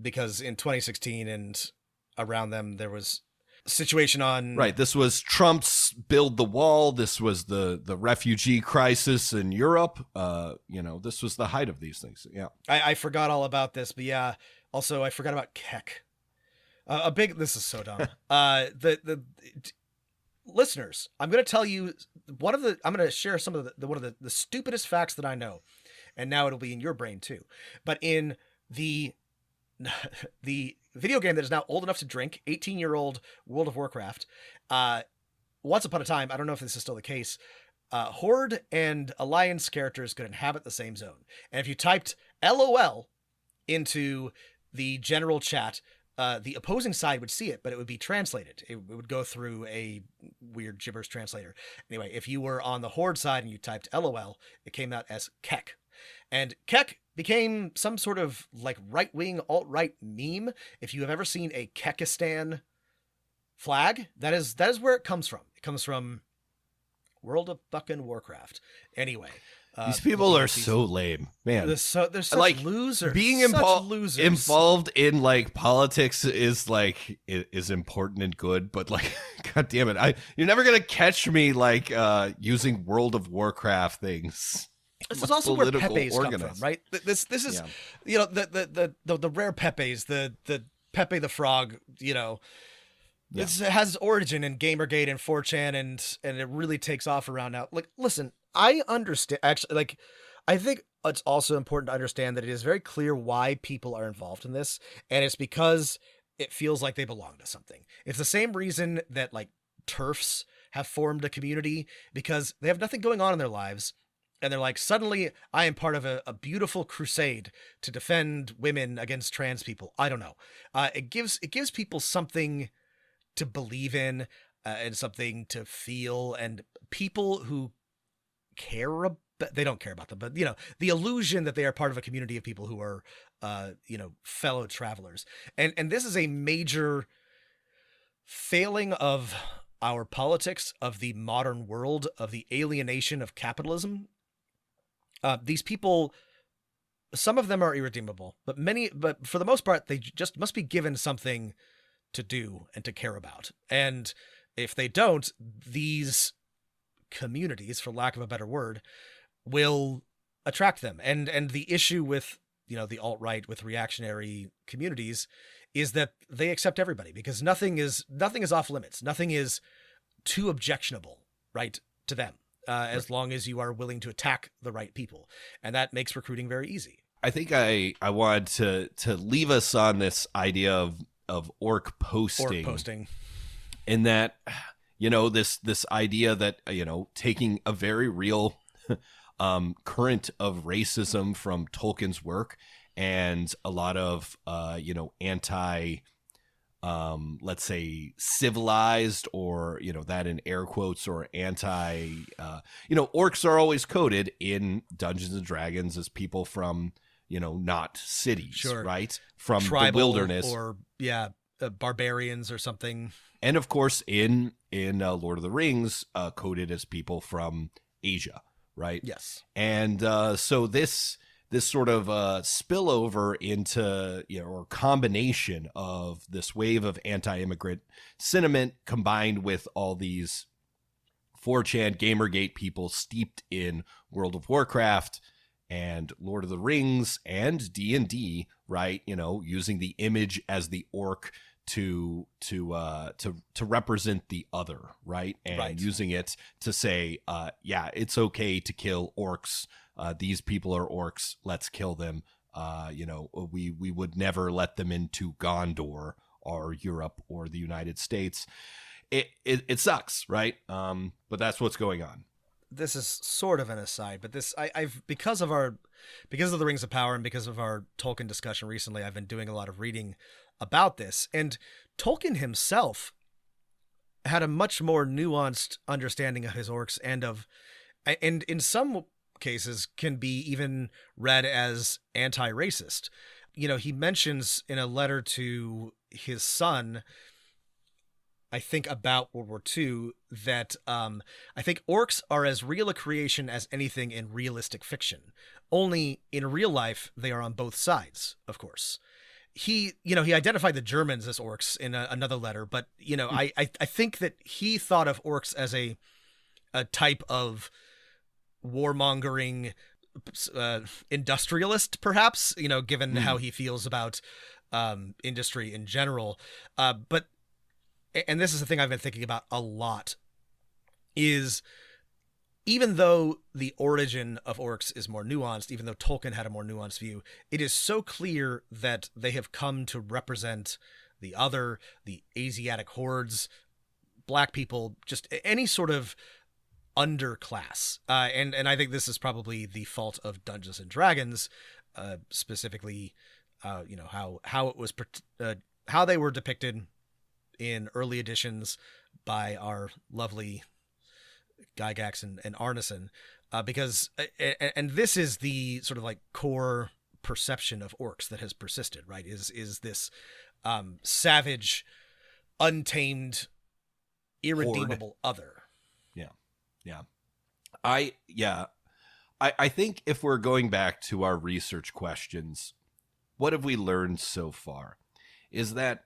because in 2016 and around them there was a situation on this was Trump's build the wall, this was the refugee crisis in Europe, this was the height of these things. I forgot all about this, but also I forgot about Keck. This is so dumb. The listeners, I'm going to tell you I'm going to share some of one of the stupidest facts that I know, and now it'll be in your brain too. But in the video game that is now old enough to drink, 18-year-old World of Warcraft, once upon a time, I don't know if this is still the case, Horde and Alliance characters could inhabit the same zone. And if you typed LOL into the general chat, the opposing side would see it, but it would be translated. It would go through a weird gibberish translator. Anyway, if you were on the Horde side and you typed LOL, it came out as Keck. And Keck became some sort of like right-wing, alt-right meme. If you have ever seen a Keckistan flag, that is where it comes from. It comes from World of fucking Warcraft. Anyway. These people are so lame, man. They're such like losers. Being involved in like politics is important and good, but like, God damn it, you're never gonna catch me like using World of Warcraft things. This is also where Pepes come from, right? This is the rare Pepes, the Pepe the Frog, It has origin in GamerGate and 4chan, and it really takes off around now. Like, listen. I understand, actually, I think it's also important to understand that it is very clear why people are involved in this, and it's because it feels like they belong to something. It's the same reason that, TERFs have formed a community, because they have nothing going on in their lives, and they're like, suddenly, I am part of a beautiful crusade to defend women against trans people. I don't know. It gives people something to believe in, and something to feel, and people who they don't care about them, but the illusion that they are part of a community of people who are fellow travelers, and this is a major failing of our politics, of the modern world, of the alienation of capitalism. These people, some of them are irredeemable, but for the most part they just must be given something to do and to care about, and if they don't, these communities, for lack of a better word, will attract them. And the issue with the alt-right, with reactionary communities, is that they accept everybody, because nothing is off limits. Nothing is too objectionable, right, to them. as long as you are willing to attack the right people. And that makes recruiting very easy. I think I wanted to leave us on this idea of orc posting. Orc posting. In that, this idea that, taking a very real current of racism from Tolkien's work and a lot of, anti, let's say, civilized, or, that in air quotes, or anti, orcs are always coded in Dungeons and Dragons as people from, not cities, sure. right? From tribal, the wilderness. Or, barbarians or something. And of course, in Lord of the Rings, coded as people from Asia, right? Yes. And so this sort of spillover into, or combination of this wave of anti-immigrant sentiment combined with all these 4chan GamerGate people steeped in World of Warcraft and Lord of the Rings and D&D, right? Using the image as the orc to represent the other, right? And right. using it to say, it's okay to kill orcs. These people are orcs. Let's kill them. We would never let them into Gondor or Europe or the United States. It sucks, right? But that's what's going on. This is sort of an aside, but I've because of the Rings of Power and because of our Tolkien discussion recently, I've been doing a lot of reading about this, and Tolkien himself had a much more nuanced understanding of his orcs and in some cases can be even read as anti-racist. He mentions in a letter to his son, I think about World War II, that I think orcs are as real a creation as anything in realistic fiction. Only in real life, they are on both sides, of course. He identified the Germans as orcs in another letter, but, I think that he thought of orcs as a type of warmongering industrialist, perhaps, given how he feels about industry in general. But this is the thing I've been thinking about a lot, is even though the origin of orcs is more nuanced, even though Tolkien had a more nuanced view, it is so clear that they have come to represent the other, the Asiatic hordes, black people, just any sort of underclass. And I think this is probably the fault of Dungeons and Dragons, specifically, how it was, how they were depicted in early editions by our lovely Gygax and Arneson, because this is the sort of like core perception of orcs that has persisted, right? Is this savage, untamed, irredeemable other. Yeah. I think if we're going back to our research questions, what have we learned so far is that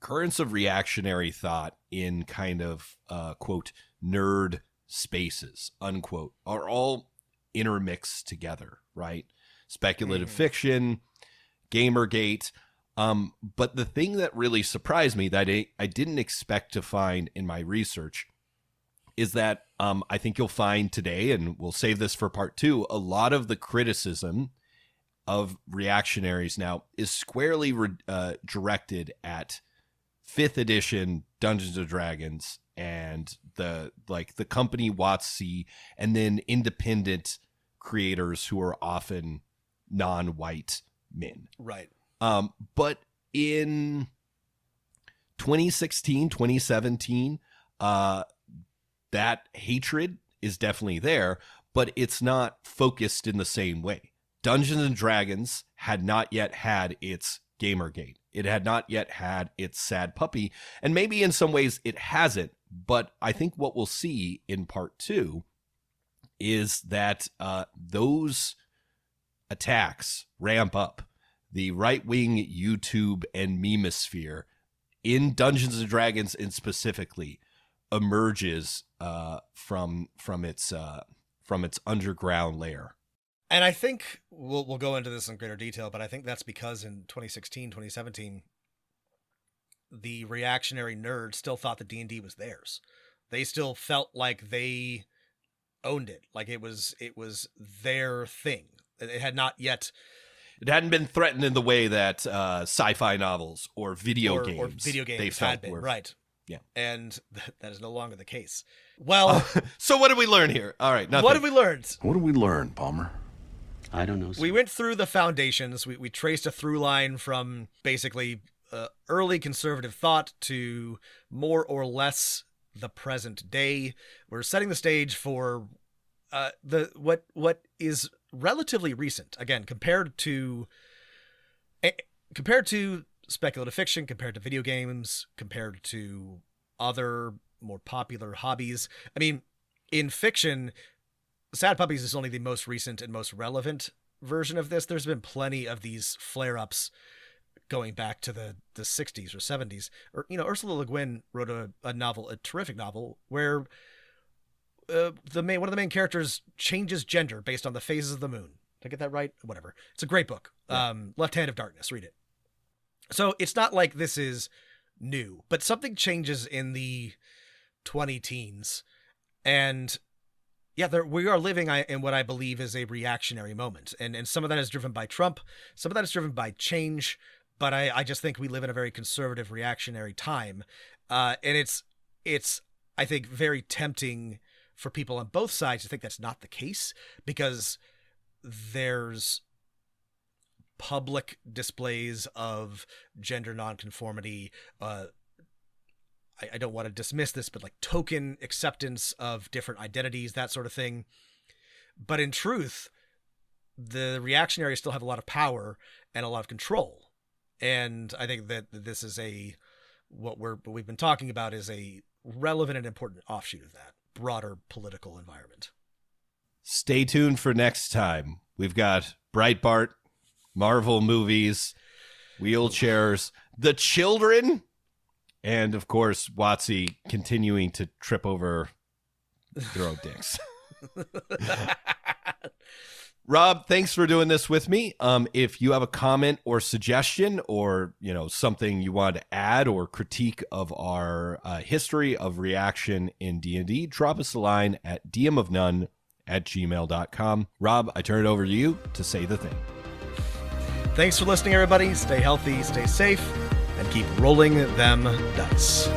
currents of reactionary thought in kind of, quote, nerd spaces, unquote, are all intermixed together, right? Speculative fiction, GamerGate. But the thing that really surprised me that I didn't expect to find in my research is that I think you'll find today, and we'll save this for part 2, a lot of the criticism of reactionaries now is squarely directed at 5th edition Dungeons and Dragons and the company WotC, and then independent creators who are often non-white men. Right. But in 2016, 2017, that hatred is definitely there, but it's not focused in the same way. Dungeons and Dragons had not yet had its GamerGate. It had not yet had its sad puppy, and maybe in some ways it hasn't, but I think what we'll see in part 2 is that those attacks ramp up. The right-wing YouTube and memosphere in Dungeons and Dragons and specifically emerges from its underground lair. And I think we'll go into this in greater detail, but I think that's because in 2016, 2017, the reactionary nerds still thought that D&D was theirs. They still felt like they owned it. Like it was their thing. It had not yet. It hadn't been threatened in the way that sci-fi novels or video games they had been, right. Yeah. And that is no longer the case. Well, so what did we learn here? All right, nothing. What did we learn? What did we learn, Palmer? I don't know. Sir. We went through the foundations. We traced a through line from basically early conservative thought to more or less the present day. We're setting the stage for what is relatively recent, again, compared to speculative fiction, compared to video games, compared to other more popular hobbies. I mean, in fiction, Sad Puppies is only the most recent and most relevant version of this. There's been plenty of these flare-ups going back to the 60s or 70s. Or, Ursula Le Guin wrote a novel, a terrific novel, where one of the main characters changes gender based on the phases of the moon. Did I get that right? Whatever. It's a great book. Yeah. Left Hand of Darkness. Read it. So it's not like this is new, but something changes in the 20 teens. And yeah, we are living in what I believe is a reactionary moment. And some of that is driven by Trump. Some of that is driven by change. But I just think we live in a very conservative, reactionary time. And it's, I think, very tempting for people on both sides to think that's not the case, because there's public displays of gender nonconformity. I don't want to dismiss this, but like token acceptance of different identities, that sort of thing. But in truth, the reactionaries still have a lot of power and a lot of control. And I think that this is what we've been talking about is a relevant and important offshoot of that broader political environment. Stay tuned for next time. We've got Breitbart, Marvel movies, wheelchairs, the children, and of course, WotC continuing to trip over their own dicks. Rob, thanks for doing this with me. If you have a comment or suggestion or, something you want to add or critique of our history of reaction in D&D, drop us a line at dmofnone@gmail.com. Rob, I turn it over to you to say the thing. Thanks for listening, everybody. Stay healthy, stay safe, and keep rolling them dice.